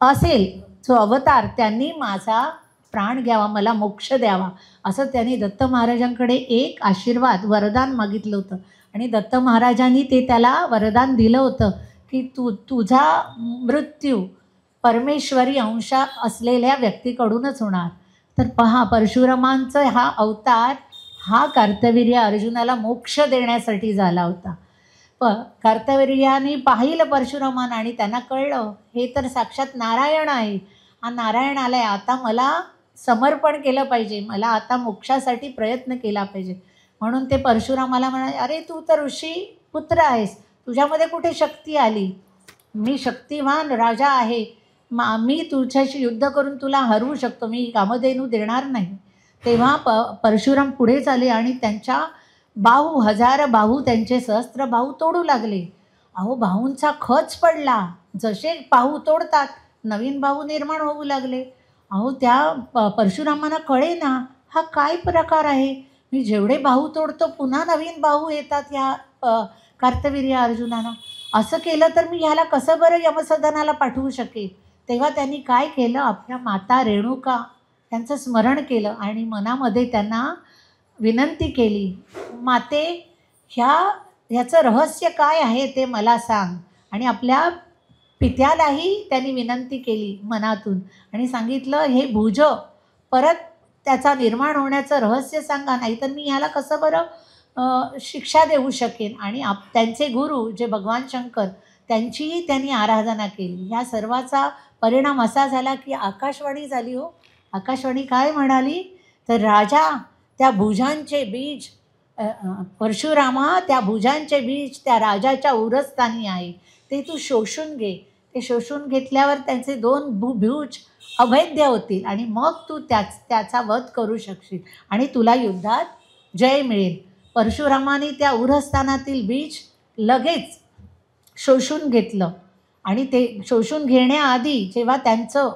असेल, जो अवतार, त्यांनी माझा प्राण घ्यावा, मला मोक्ष द्यावा, असं त्यांनी दत्त महाराजांकडे एक आशीर्वाद वरदान मागितलं होतं. आणि दत्त महाराजांनी ते त्याला वरदान दिलं होतं की तुझा मृत्यू परमेश्वरी अंश असलेल्या व्यक्तीकडूनच होणार. तर पहा, परशुरामांचा हा अवतार हा कार्तवीर्य अर्जुनाला मोक्ष देण्यासाठी झाला होता. कार्तवीर्याने पाहिलं परशुरामांना आणि त्यांना कळलं हे तर साक्षात नारायण आहे, हा नारायण आलाय, आता मला समर्पण केलं पाहिजे, मला आता मोक्षासाठी प्रयत्न केला पाहिजे. म्हणून ते परशुरामाला म्हणाले अरे तू तर ऋषी पुत्र आहेस, तुझ्यामध्ये कुठे शक्ती आली? मी शक्तिवान राजा आहे, मी तुझ्याशी युद्ध करून तुला हरवू शकतो, मी कामधेनू देणार नाही. तेव्हा परशुराम पुढे चाले आणि त्यांच्या बाहू, हजार बाहू, त्यांचे सहस्त्र बाहू तोडू लागले. अहो बाहूंचा खच पडला, जसे बाहू तोडतात नवीन बाहू निर्माण होऊ लागले. अहो त्या परशुरामांना कळे ना हा काय प्रकार आहे, मी जेवढे बाहू तोडतो पुन्हा नवीन बाहू येतात ह्या कार्तवीर्य अर्जुनानं, असं केलं तर मी ह्याला कसं बरं यमसदनाला पाठवू शकेल? तेव्हा त्यांनी काय केलं, आपल्या माता रेणुका त्यांचं स्मरण केलं आणि मनामध्ये त्यांना विनंती केली, माते ह्याचं रहस्य काय आहे ते मला सांग. आणि आपल्या पित्यालाही त्यांनी विनंती केली मनातून आणि सांगितलं हे भुज परत त्याचा निर्माण होण्याचं रहस्य सांगा, नाहीतर मी ह्याला कसं बरं शिक्षा देऊ शकेन. आणि त्यांचे गुरु जे भगवान शंकर त्यांचीही त्यांनी आराधना केली. ह्या सर्वाचा परिणाम असा झाला की आकाशवाणी झाली. हो, आकाशवाणी काय म्हणाली तर राजा त्या भुजांचे बीज, परशुरामा त्या भुजांचे बीज त्या राजाच्या उरस्थानी आहे, ते तू शोषून घे. ते शोषून घेतल्यावर त्यांचे 2 भुज अभेद्य होतील आणि मग तू त्याचा वध करू शकशील आणि तुला युद्धात जय मिळेल. परशुरामाने त्या उरस्थानातील बीज लगेच शोषून घेतलं आणि ते शोषून घेण्याआधी जेव्हा त्यांचं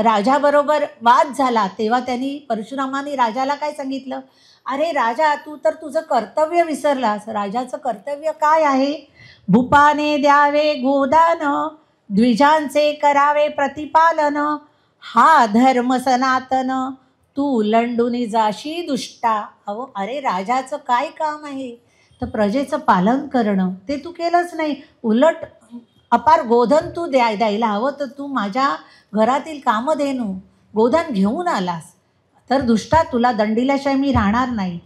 राजाबरोबर वाद झाला तेव्हा त्यांनी परशुरामाने राजाला काय सांगितलं, अरे राजा तू तर तुझं कर्तव्य विसरलास. राजाचं कर्तव्य काय आहे, भूपाने द्यावे गोदान, द्विजांचे करावे प्रतिपालन, हा धर्म सनातन, तू लंडुनी जाशी दुष्टा. अरे राजाचं काय काम आहे तर प्रजेचं पालन करणं, ते तू केलंच नाही. उलट अपार गोधन तू द्यायला हवं, तर तू माझ्या घरातील कामधेनू गोधन घेऊन आलास, तर दुष्टा तुला दंडिल्याशिवाय मी राहणार नाही.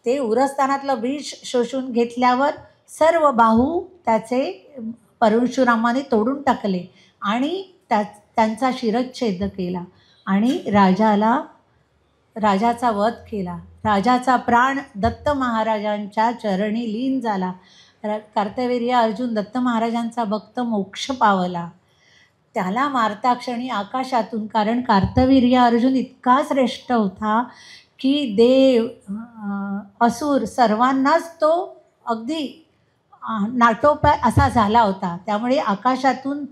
ते उरस्थानातलं बीज शोषून घेतल्यावर सर्व बाहू त्याचे परशुरामाने तोडून टाकले आणि त्यांचा शिरच्छेद केला आणि राजाचा वध केला. राजाचा प्राण दत्त महाराजांच्या चरणी लीन झाला. कार्तवीर्य अर्जुन दत्त महाराजांचा भक्त मोक्ष पावला. त्याला मारता क्षणी आकाशातून, कारण कार्तवीर्य अर्जुन इतका श्रेष्ठ होता की देव असुर सर्वांनाच तो अगदी नाटोपाय असा झाला होता. त्यामुळे आकाशातून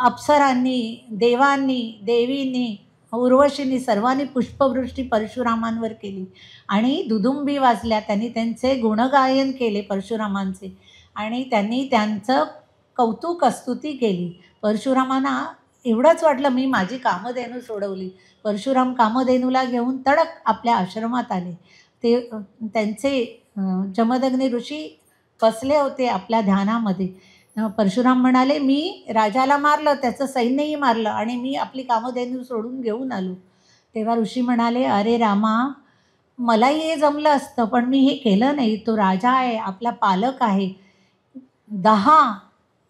अप्सरांनी, देवांनी, देवींनी, उर्वशींनी सर्वांनी पुष्पवृष्टी परशुरामांवर केली आणि दुदुंबी वाजल्या. त्यांनी त्यांचे गुणगायन केले परशुरामांचे आणि त्यांनी त्यांचं कौतुक स्तुती केली. परशुरामांना एवढंच वाटलं मी माझी कामधेनू सोडवली. परशुराम कामधेनूला घेऊन तडक आपल्या आश्रमात आले. ते त्यांचे जमदग्नी ऋषी बसले होते आपल्या ध्यानामध्ये. परशुराम म्हणाले मी राजाला मारलं, त्याचं सैन्यही मारलं आणि मी आपली कामधेनू सोडून घेऊन आलो. तेव्हा ऋषी म्हणाले अरे रामा, मलाही हे जमलं असतं पण मी हे केलं नाही. तो राजा आहे, आपला पालक आहे. 10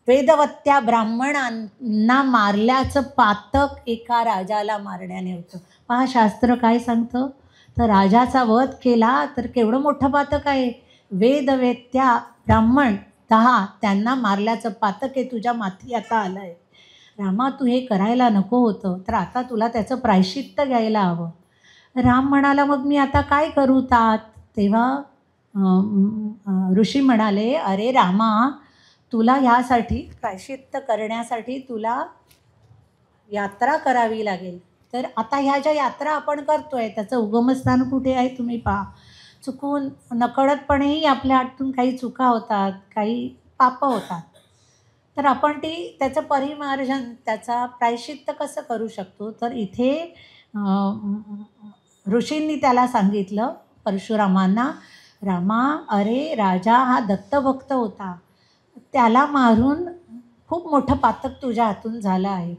वेदवत्त्या ब्राह्मणांना मारल्याचं पातक एका राजाला मारण्याने होतं. पहा शास्त्र काय सांगतं, तर राजाचा वध केला तर केवढं मोठं पातक आहे. वेदवेत्त्या ब्राह्मण 10 त्यांना मारल्याचं पातक हे तुझ्या माथी आता आलं आहे. रामा, तू हे करायला नको होतं, तर आता तुला त्याचं प्रायश्चित्त घ्यायला हवं. राम म्हणाला मग मी आता काय करू तात. तेव्हा ऋषी म्हणाले अरे रामा, तुला ह्यासाठी प्रायश्चित्त करण्यासाठी तुला यात्रा करावी लागेल. तर आता ह्या ज्या यात्रा आपण करतोय त्याचं उगमस्थान कुठे आहे तुम्ही पहा. चुकून नकळतपणेही आपल्या हातून काही चुका होतात, काही पापं होतात. तर आपण त्याचं परिमार्जन, त्याचा प्रायश्चित्त कसं करू शकतो. तर इथे ऋषींनी त्याला सांगितलं परशुरामांना, रामा अरे राजा हा दत्तभक्त होता, त्याला मारून खूप मोठं पातक तुझ्या हातून झालं आहे.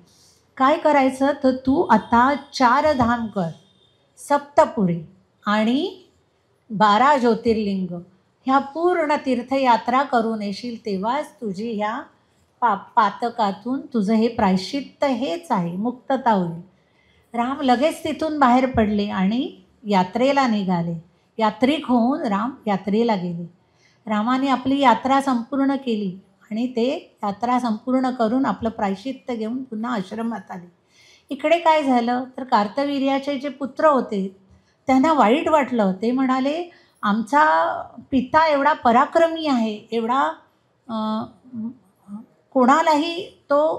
काय करायचं तर तू आता 4 धाम कर, सप्तपुरी आणि 12 ज्योतिर्लिंग ह्या पूर्ण तीर्थयात्रा करून येशील, तेव्हाच तुझी ह्या पातकातून तुझं हे प्रायश्चित्त हेच आहे, मुक्तता होईल. राम लगेच तिथून बाहेर पडले आणि यात्रेला निघाले. यात्रिक होऊन राम यात्रेला गेले. रामाने आपली यात्रा संपूर्ण केली आणि ते यात्रा संपूर्ण करून आपलं प्रायश्चित्त घेऊन पुन्हा आश्रमात आले. इकडे काय झालं तर कार्तवीर्याचे जे पुत्र होते त्यांना वाईट वाटलं. ते म्हणाले आमचा पिता एवढा पराक्रमी आहे, एवढा कोणालाही तो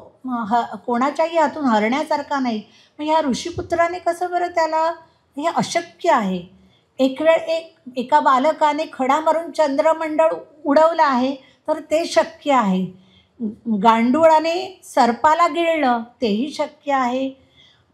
कोणाच्याही हातून हरण्यासारखा नाही, मग ह्या ऋषीपुत्राने कसं बरं त्याला, हे अशक्य आहे. एक वेळ एका बालकाने खडा मारून चंद्रमंडळ उडवलं आहे तर ते शक्य आहे. गांडुळाने सर्पाला गिळलं तेही शक्य आहे.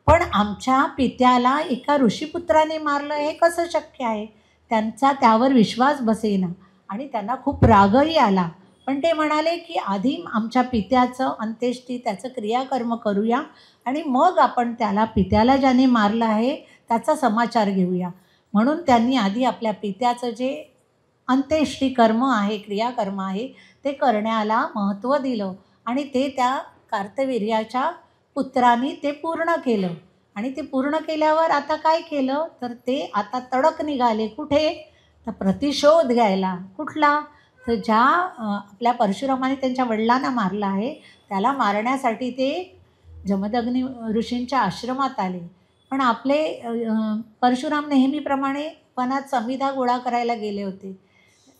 पण आमच्या पित्याला एका ऋषीपुत्राने मारलं हे कसं शक्य आहे. त्यांचा त्यावर विश्वास बसेना आणि त्यांना खूप रागही आला. पण ते म्हणाले की आधी आमच्या पित्याचं अंत्येष्टी, त्याचं क्रियाकर्म करूया आणि मग आपण पित्याला ज्याने मारलं आहे त्याचा समाचार घेऊया. म्हणून त्यांनी आधी आपल्या पित्याचं जे अंत्येष्टी कर्म आहे, क्रियाकर्म आहे, ते करण्याला महत्त्व दिलं आणि ते त्या कार्तवीर्याच्या पुत्रांनी ते पूर्ण केलं. आणि ते पूर्ण केल्यावर आता काय केलं तर ते आता तडक निघाले. कुठे तर प्रतिशोध घ्यायला. कुठला तर ज्या आपल्या परशुरामाने त्यांच्या वडिलांना मारलं आहे त्याला मारण्यासाठी ते जमदग्नी ऋषींच्या आश्रमात आले. पण आपले परशुराम नेहमीप्रमाणे वनात समिधा गोळा करायला गेले होते.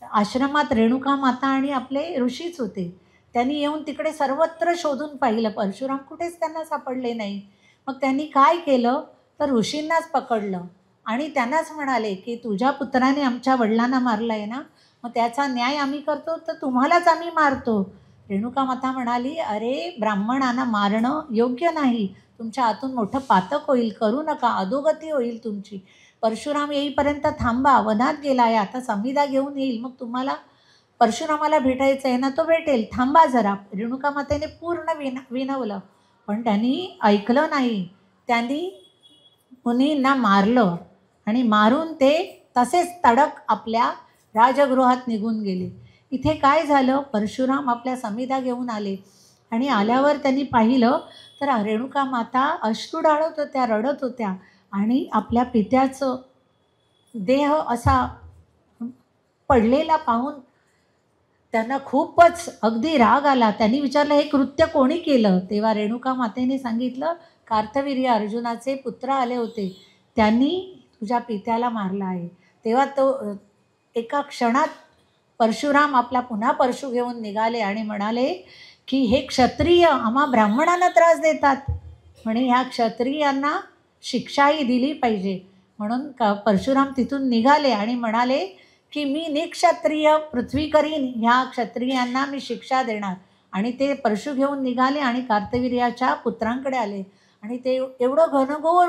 आश्रमात रेणुका माता आणि आपले ऋषीच होते. त्यांनी येऊन तिकडे सर्वत्र शोधून पाहिलं, परशुराम कुठेच त्यांना सापडले नाही. मग त्यांनी काय केलं तर ऋषींनाच पकडलं आणि त्यांनाच म्हणाले की तुझ्या पुत्राने आमच्या वडिलांना मारलं आहे ना, मग त्याचा न्याय आम्ही करतो तर तुम्हालाच आम्ही मारतो. रेणुका माता म्हणाली अरे ब्राह्मणांना मारणं योग्य नाही, तुमच्या हातून मोठं पातक होईल, करू नका, अधोगती होईल तुमची. परशुराम येईपर्यंत थांबा, वनात गेला आहे, आता समिधा घेऊन येईल, मग तुम्हाला परशुरामाला भेटायचं आहे ना, तो भेटेल, थांबा जरा. रेणुका मातेने पूर्ण विनवलं पण त्यांनी ऐकलं नाही. त्यांनी मुनींना मारलं आणि मारून ते तसेच तडक आपल्या राजगृहात निघून गेले. इथे काय झालं, परशुराम आपल्या समिधा घेऊन आले आणि आल्यावर त्यांनी पाहिलं तर रेणुका माता अश्रू ढाळत होत्या, रडत होत्या आणि आपल्या पित्याचं देह असा पडलेला पाहून त्यांना खूपच अगदी राग आला. त्यांनी विचारलं हे कृत्य कोणी केलं. तेव्हा रेणुका मातेने सांगितलं कार्तवीर्य अर्जुनाचे पुत्र आले होते, त्यांनी तुझ्या पित्याला मारलं आहे. तेव्हा तो एका क्षणात परशुराम आपला पुन्हा परशु घेऊन निघाले आणि म्हणाले की हे क्षत्रिय आम्हा ब्राह्मणांना त्रास देतात, म्हणे ह्या क्षत्रियांना शिक्षाही दिली पाहिजे. म्हणून परशुराम तिथून निघाले आणि म्हणाले की मी निक्षत्रिय पृथ्वी करीन, ह्या क्षत्रियांना मी शिक्षा देणार. आणि ते परशु घेऊन निघाले आणि कार्तवीर्याच्या पुत्रांकडे आले आणि ते एवढं घनघोर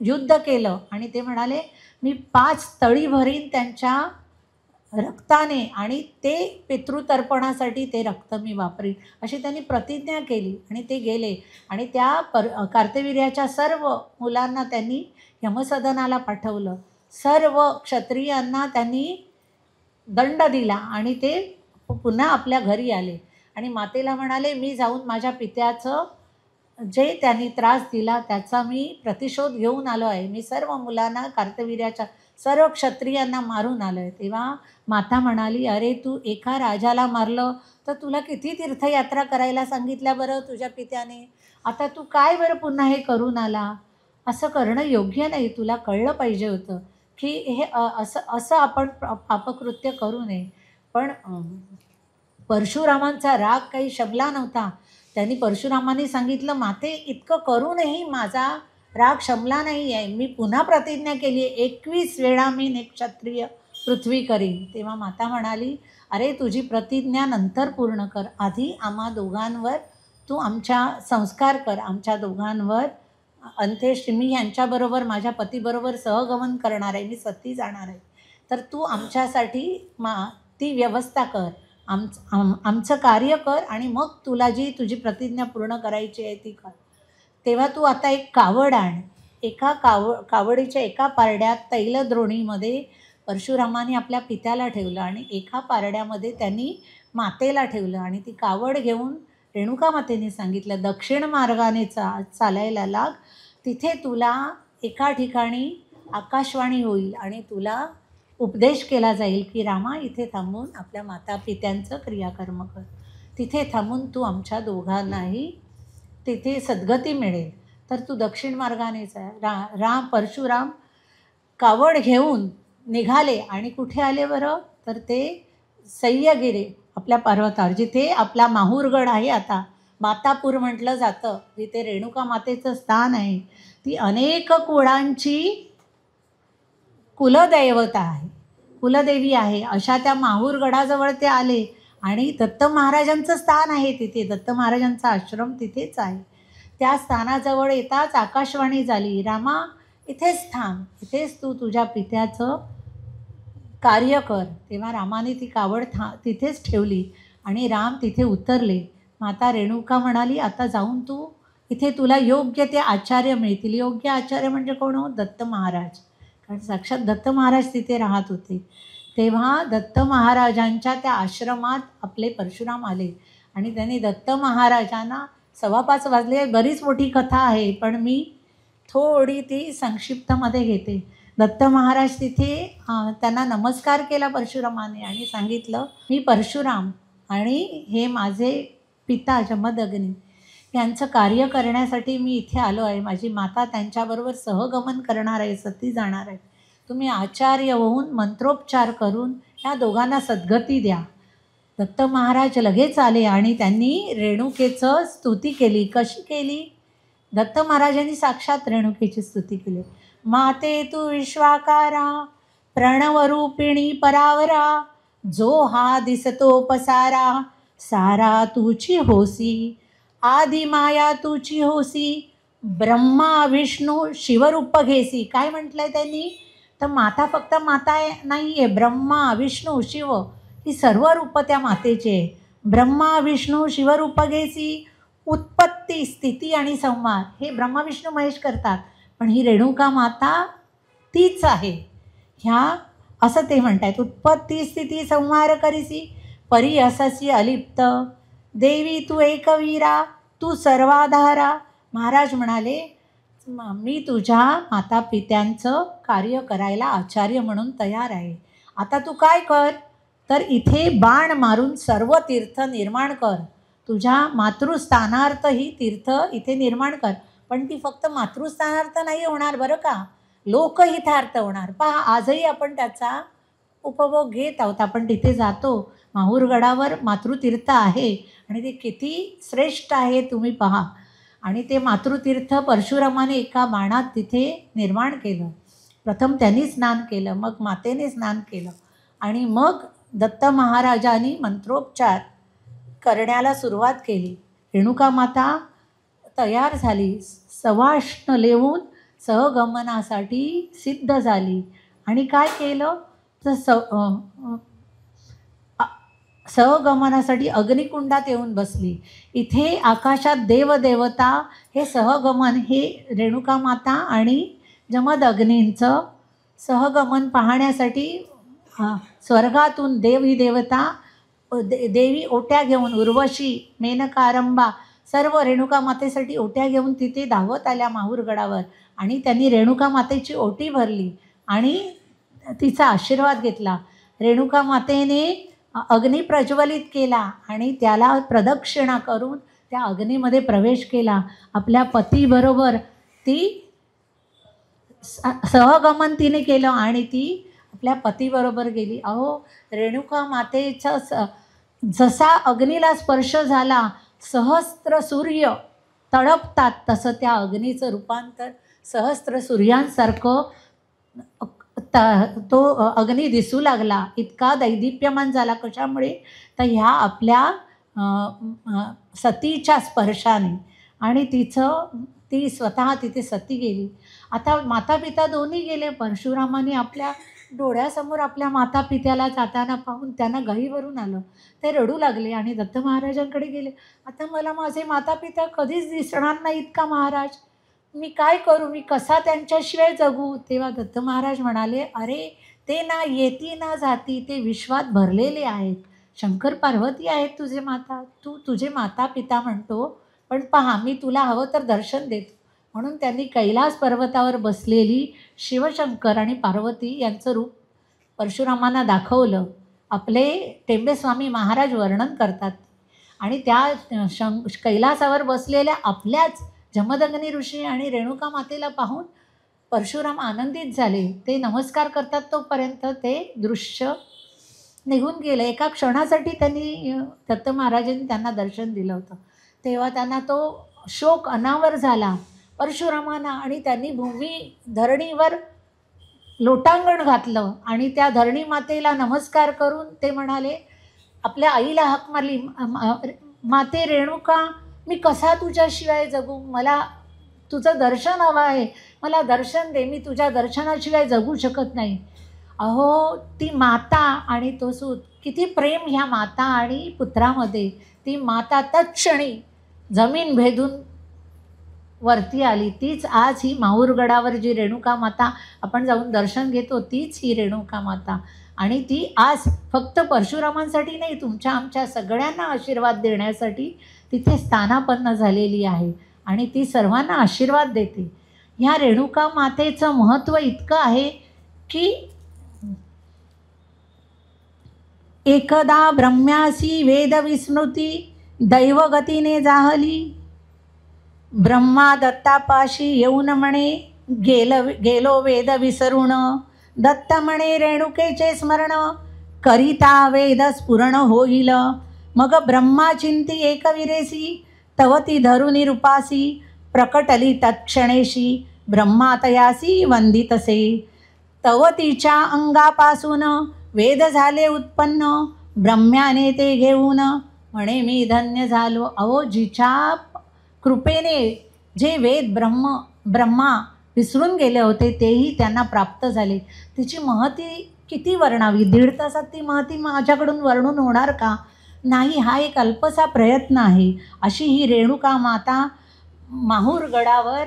युद्ध केलं आणि ते म्हणाले मी 5 तळी भरीन त्यांच्या रक्ताने आणि ते पितृतर्पणासाठी ते रक्त मी वापरीन, अशी त्यांनी प्रतिज्ञा केली. आणि ते गेले आणि त्या कार्तवीर्याच्या सर्व मुलांना त्यांनी यमसदनाला पाठवलं. सर्व क्षत्रियांना त्यांनी दंड दिला आणि ते पुन्हा आपल्या घरी आले आणि मातेला म्हणाले मी जाऊन माझ्या पित्याचं जे त्यांनी त्रास दिला त्याचा मी प्रतिशोध घेऊन आलो आहे. मी सर्व मुलांना कार्तवीर्याच्या सर्व क्षत्रियांना मारून आलो आहे. तेव्हा माता म्हणाली अरे तू एका राजाला मारलं तर तुला किती तीर्थयात्रा करायला सांगितल्या बरं तुझ्या पित्याने, आता तू काय बरं पुन्हा हे करून आला, असं करणं योग्य नाही. तुला कळलं पाहिजे होतं की हे असं आपण पापकृत्य करू नये. पण परशुरामांचा राग काही शमला नव्हता. त्यांनी परशुरामांनी सांगितलं माते इतकं करूनही माझा राग शमला नाही आहे, मी पुन्हा प्रतिज्ञा केली आहे 21 वेळा मी निक्षत्रिय पृथ्वी करीन. तेव्हा माता म्हणाली अरे तुझी प्रतिज्ञा नंतर पूर्ण कर, आधी आम्हा दोघांवर तू आमच्या संस्कार कर, आमच्या दोघांवर अंत्येष्टी, मी ह्यांच्याबरोबर माझ्या पतीबरोबर सहगमन करणार आहे, मी सती जाणार आहे, तर तू आमच्यासाठी ती व्यवस्था कर, आमचं कार्य कर आणि मग तुला जी तुझी प्रतिज्ञा पूर्ण करायची आहे ती कर. तेव्हा तू आता एक कावड आण. एका कावडीच्या एका पारड्यात तैलद्रोणीमध्ये परशुरामाने आपल्या पित्याला ठेवलं आणि एका पारड्यामध्ये त्यांनी मातेला ठेवलं आणि ती कावड घेऊन रेणुका मातेने सांगितलं दक्षिण मार्गाने चालायला लाग, तिथे तुला एका ठिकाणी आकाशवाणी होईल आणि तुला उपदेश केला जाईल की रामा इथे थांबून आपल्या माता पित्यांचं क्रियाकर्म कर, तिथे थांबून तू आमच्या दोघांनाही तिथे सद्गती मिळेल, तर तू दक्षिण मार्गानेच आहे. परशुराम कावड घेऊन निघाले आणि कुठे आले बरं, तर ते सह्यगिरी आपल्या पर्वतावर, जिथे आपला माहूरगड आहे, आता मातापूर म्हटलं जातं, जिथे रेणुका मातेचं स्थान आहे, ती अनेक कुळांची कुलदैवता आहे, कुलदेवी आहे, अशा त्या माहूरगडाजवळ ते आले आणि दत्त महाराजांचं स्थान आहे तिथे, दत्त महाराजांचा आश्रम तिथेच आहे. त्या स्थानाजवळ येताच आकाशवाणी झाली रामा इथेच थांब, इथेच तू तुझ्या पित्याचं कार्य कर. तेव्हा रामाने ती कावड तिथेच ठेवली आणि राम तिथे उतरले. माता रेणुका म्हणाली आता जाऊन तू इथे तुला योग्य ते आचार्य मिळतील. योग्य आचार्य म्हणजे कोण हो? दत्त महाराज, कारण साक्षात दत्त महाराज तिथे राहत होते. तेव्हा दत्त महाराजांच्या त्या आश्रमात आपले परशुराम आले आणि त्यांनी दत्त महाराजांना 5:15 वाजले. बरीच मोठी कथा आहे पण मी थोडी ती संक्षिप्तमध्ये घेते. दत्त महाराज तिथे त्यांना नमस्कार केला परशुरामाने आणि सांगितलं मी परशुराम आणि हे माझे पिता जमदग्नी यांचं कार्य करण्यासाठी मी इथे आलो आहे. माझी माता त्यांच्याबरोबर सहगमन करणार आहे, सती जाणार आहे. तुम्ही आचार्य होऊन मंत्रोपचार करून ह्या दोघांना सद्गती द्या. दत्त महाराज लगेच आले आणि त्यांनी रेणुकेचं स्तुती केली. कशी केली? दत्त महाराजांनी साक्षात रेणुकेची स्तुती केली. माते तू विश्वाकारा प्रणवरूपिणी परावरा, जो हा दिसतो पसारा सारा तुची होसी, आदि माया तुची होसी, ब्रह्मा विष्णू शिवरूप घेसी. काय म्हटलंय त्यांनी? तर माता फक्त माता नाही आहे, ब्रह्मा विष्णू शिव ही सर्व रूप त्या मातेचे आहे. ब्रह्मा विष्णू शिवरूप घेसी, उत्पत्ती स्थिती आणि संहार हे ब्रह्मा विष्णू महेश करतात, पण ही रेणुका माता तीच आहे. ह्या असं ते म्हणतात. उत्पत्ती स्थिती संहार करीसी, परी अससी अलिप्त, देवी तू एकवीरा, तू सर्वाधारा. महाराज म्हणाले मी तुझ्या माता पित्यांचं कार्य करायला आचार्य म्हणून तयार आहे. आता तू काय कर, तर इथे बाण मारून सर्व तीर्थ निर्माण कर. तुझ्या मातृस्थानार्थ ही तीर्थ इथे निर्माण कर. पण ती फक्त मातृस्थानार्थ नाही होणार बरं का, लोकहितार्थ होणार. पहा आजही आपण त्याचा उपभोग घेत आहोत. आपण तिथे जातो, माहूरगडावर मातृतीर्थ आहे आणि ते किती श्रेष्ठ आहे तुम्ही पहा. आणि ते मातृतीर्थ परशुरामाने एका बाणात तिथे निर्माण केलं. प्रथम त्यांनी स्नान केलं, मग मातेने स्नान केलं आणि मग दत्त महाराजांनी मंत्रोपचार करण्याला सुरुवात केली. रेणुका माता तयार झाली, सवाष्ण लेवून सहगमनासाठी सिद्ध झाली. आणि काय केलं तर सहगमनासाठी अग्निकुंडात येऊन बसली. इथे आकाशात देवदेवता हे सहगमन, हे रेणुका माता आणि जमद अग्नींचं सहगमन पाहण्यासाठी स्वर्गातून देवी देवता देवी ओट्या घेऊन, उर्वशी, मेनका, रंभा सर्व रेणुका मातेसाठी ओट्या घेऊन तिथे धावत आल्या माहूरगडावर. आणि त्यांनी रेणुका मातेची ओटी भरली आणि तिचा आशीर्वाद घेतला. रेणुका मातेने अग्नी प्रज्वलित केला आणि त्याला प्रदक्षिणा करून त्या अग्नीमध्ये प्रवेश केला. आपल्या पतीबरोबर ती सहगमन तिने केलं आणि ती आपल्या पतीबरोबर गेली. अहो, रेणुका मातेचा जसा अग्नीला स्पर्श झाला, सहस्त्र सूर्य तळपतात, तसं त्या अग्नीचं रूपांतर सहस्त्र सूर्यांसारखं तो अग्नी दिसू लागला. इतका दैदिप्यमान झाला. कशामुळे तर ह्या आपल्या सतीच्या स्पर्शाने. आणि ती स्वतः तिथे सती गेली. आता माता पिता दोन्ही गेले. परशुरामाने आपल्या डोळ्यासमोर आपल्या माता पित्याला जाताना पाहून त्यांना गहीवरून आलं. ते रडू लागले आणि दत्त महाराजांकडे गेले. आता मला माझे माता पिता कधीच दिसणार नाहीत का महाराज? मी काय करू? मी कसा त्यांच्याशिवाय जगू? तेव्हा दत्त महाराज म्हणाले, अरे ते ना येती ना जाती, ते विश्वात भरलेले आहेत. शंकर पार्वती आहेत तुझे माता, तू तुझे माता पिता म्हणतो, पण पहा मी तुला हवं तर दर्शन देतो. म्हणून त्यांनी कैलास पर्वतावर बसलेली शिवशंकर आणि पार्वती यांचं रूप परशुरामांना दाखवलं. आपले टेंबेस्वामी महाराज वर्णन करतात. आणि त्या कैलासावर बसलेल्या आपल्याच जमदग्नी ऋषी आणि रेणुका मातेला पाहून परशुराम आनंदित झाले. ते नमस्कार करतात तोपर्यंत ते दृश्य निघून गेलं. एका क्षणासाठी त्यांनी दत्त महाराजांनी त्यांना दर्शन दिलं होतं. तेव्हा त्यांना तो शोक अनावर झाला परशुरामांना. आणि त्यांनी धरणीवर लोटांगण घातलं आणि त्या धरणी मातेला नमस्कार करून ते म्हणाले, आपल्या आईला हाक मारली, माते रेणुका, मी कसा तुझ्याशिवाय जगू? मला तुझं दर्शन हवं आहे, मला दर्शन दे, मी तुझ्या दर्शनाशिवाय जगू शकत नाही. अहो, ती माता आणि तो सूत, किती प्रेम ह्या माता आणि पुत्रामध्ये. ती माता तत्क्षणी जमीन भेदून वरती आली. तीच आज ही माहूरगडावर जी रेणुका माता आपण जाऊन दर्शन घेतो, तीच ही रेणुका माता. आणि ती आज फक्त परशुरामांसाठी नाही, तुमच्या आमच्या सगळ्यांना आशीर्वाद देण्यासाठी तिथे स्थानापन्न झालेली आहे आणि ती सर्वांना आशीर्वाद देते. ह्या रेणुका मातेचं महत्त्व इतकं आहे की एकदा ब्रह्म्यासी वेद विस्मृती दैवगतीने जाहली. ब्रह्मा दत्तापाशी येऊन म्हणे गेलो वेद विसरून. दत्त म्हणे रेणुकेचे स्मरण करिता वेद स्फुरण होईल. मग ब्रह्मा चिंती एकविरेसी तवती धरुनी रूपासी. प्रकटली तत्क्षणेशी ब्रह्मा तयासी वंदितसे. तवतीच्या अंगापासून वेद झाले उत्पन्न. ब्रह्म्याने ते घेऊन म्हणे मी धन्य झालो. अहो, जिच्या कृपेने जे वेद ब्रह्मा विसरून गेले होते तेही त्यांना प्राप्त झाले. तिची महती किती वर्णावी? 1.5 तासात ती महती माझ्याकडून वर्णून होणार का? नाही, हा एक अल्पसा प्रयत्न आहे. अशी ही रेणुका माता माहूरगडावर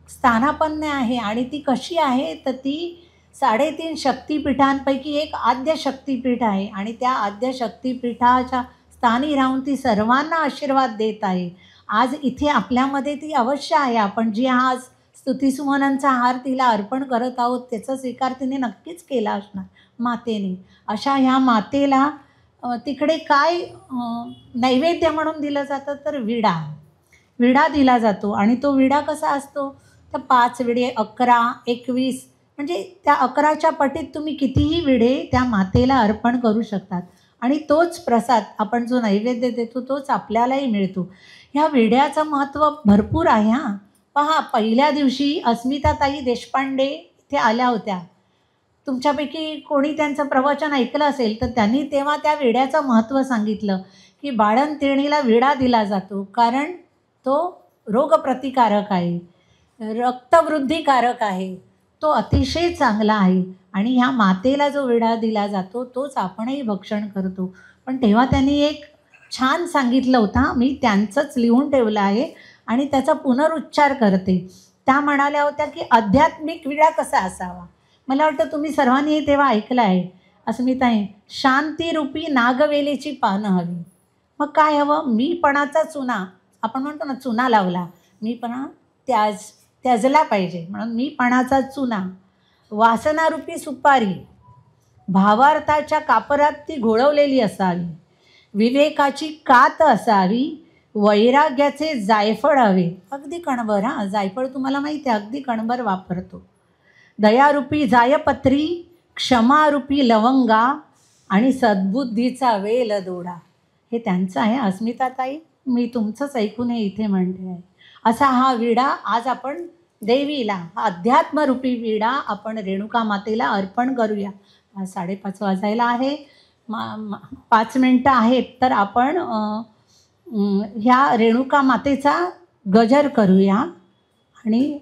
स्थानापन्न आहे. आणि ती कशी आहे तर ती 3.5 शक्तिपीठांपैकी एक आद्य शक्तिपीठ आहे. आणि त्या आद्य शक्तिपीठाच्या स्थानी राहून ती सर्वांना आशीर्वाद देत आहे. आज इथे आपल्यामध्ये ती अवश्य आहे. आपण जी आज स्तुतिसुमनांचा हार तिला अर्पण करत आहोत त्याचा स्वीकार तिने नक्कीच केला असणार मातेने. अशा ह्या मातेला तिकडे काय नैवेद्य म्हणून दिलं जातं तर विडा दिला जातो. आणि तो विडा कसा असतो तर 5 विडे, 11, 21 म्हणजे त्या 11च्या पटीत तुम्ही कितीही विडे त्या मातेला अर्पण करू शकतात आणि तोच प्रसाद आपण जो नैवेद्य देतो तोच आपल्यालाही मिळतो. ह्या विड्याचं महत्त्व भरपूर आहे हां. पहा, पहिल्या दिवशी अस्मिताताई देशपांडे इथे आल्या होत्या. तुमच्यापैकी कोणी त्यांचं प्रवचन ऐकलं असेल तर त्यांनी तेव्हा त्या विड्याचं महत्त्व सांगितलं की बाळंतिणीला विडा दिला जातो कारण तो रोगप्रतिकारक आहे, रक्तवृद्धिकारक आहे, तो अतिशय चांगला आहे आणि ह्या मातेला जो विडा दिला जातो तोच आपणही भक्षण करतो. पण तेव्हा त्यांनी एक छान सांगितलं होतं, मी त्यांचंच लिहून ठेवलं आहे आणि त्याचा पुनरुच्चार करते. त्या म्हणाल्या होत्या की आध्यात्मिक विडा कसा असावा. मला वाटतं तुम्ही सर्वांनी तेव्हा ऐकलं आहे. अस्मिताई, शांतीरूपी नागवेलीची पानं हवी. मग काय हवं? मीपणाचा चुना, आपण म्हणतो ना चुना लावला, मीपणा त्याजला पाहिजे म्हणून मीपणाचा चुना, वासनारूपी सुपारी, भावार्थाच्या कापरात ती घोळवलेली असावी, विवेकाची कात असावी, वैराग्याचे जायफळ हवे, अगदी कणभर. हां, जायफळ तुम्हाला माहिती आहे, अगदी कणभर वापरतो. दयारूपी जायपत्री, क्षमारूपी लवंगा आणि सद्बुद्धीचा वेल दोडा. हे त्यांचं आहे. अस्मिताताई, मी तुमचंच ऐकून हे इथे म्हणते आहे. असा हा विडा आज आपण देवीला, हा अध्यात्मरूपी विडा आपण रेणुका मातेला अर्पण करूया. 5:30 वाजायला आहे, 5 मिनटं आहेत, तर आपण ह्या रेणुका मातेचा गजर करूया आणि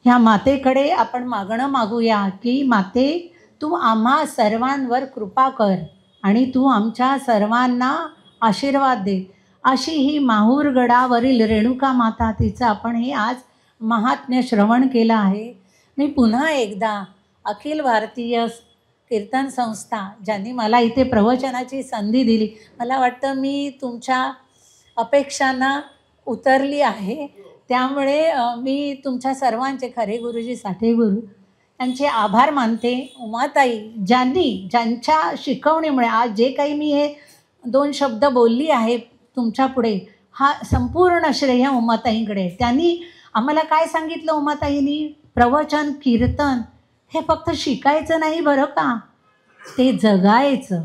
ह्या मातेकडे आपण मागणं मागूया की माते, तू आम्हा सर्वांवर कृपा कर आणि तू आमच्या सर्वांना आशीर्वाद दे. अशी ही माहूरगडावरील रेणुका माता, तिचं आपण हे आज महात्म्य श्रवण केलं आहे. मी पुन्हा एकदा अखिल भारतीय कीर्तन संस्था, ज्यांनी मला इथे प्रवचनाची संधी दिली, मला वाटतं मी तुमच्या अपेक्षांना उतरली आहे. त्यामुळे मी तुमच्या सर्वांचे, खरे गुरुजी साठे गुरु यांचे आभार मानते. उमाताई, ज्यांच्या शिकवणीमुळे आज जे काही मी हे 2 शब्द बोलली आहे तुमच्या पुढे, हा संपूर्ण श्रेय उमाताईंकडे. त्यांनी आम्हाला काय सांगितलं उमाताईंनी? प्रवचन, कीर्तन हे फक्त शिकायचं नाही बरं का, ते जगायचं.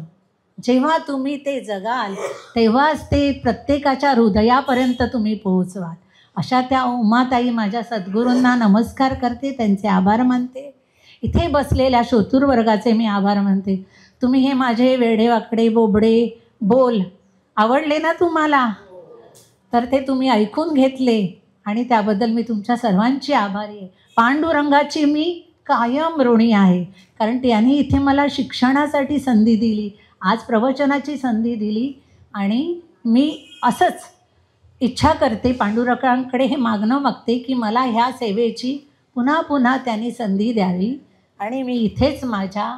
जेव्हा तुम्ही ते जगाल तेव्हाच ते प्रत्येकाच्या हृदयापर्यंत तुम्ही पोहोचवाल. अशा त्या उमाताई माझ्या सद्गुरूंना नमस्कार करते, त्यांचे आभार मानते. इथे बसलेल्या श्रोतृवर्गाचे मी आभार मानते. तुम्ही हे माझे वेडेवाकडे बोबडे बोल आवडले ना तुम्हाला, तर ते तुम्ही ऐकून घेतले आणि त्याबद्दल मी तुमच्या सर्वांची आभारी आहे. पांडुरंगाची मी कायम ऋणी आहे, कारण त्यांनी इथे मला शिक्षणासाठी संधी दिली, आज प्रवचनाची संधी दिली आणि मी असंच इच्छा करते, पांडुरंगाकडे हे मागणं मागते की मला ह्या सेवेची पुन्हा पुन्हा त्यांनी संधी द्यावी आणि मी इथेच माझ्या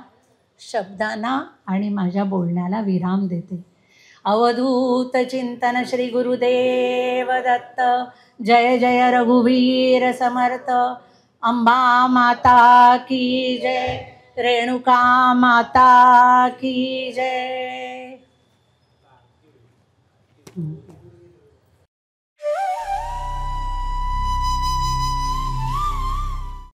शब्दांना आणि माझ्या बोलण्याला विराम देते. अवधूत चिंतन श्री गुरुदेव दत्त. जय जय रघुवीर समर्थ. अंबा माता की जय, रेणुका माता की जय.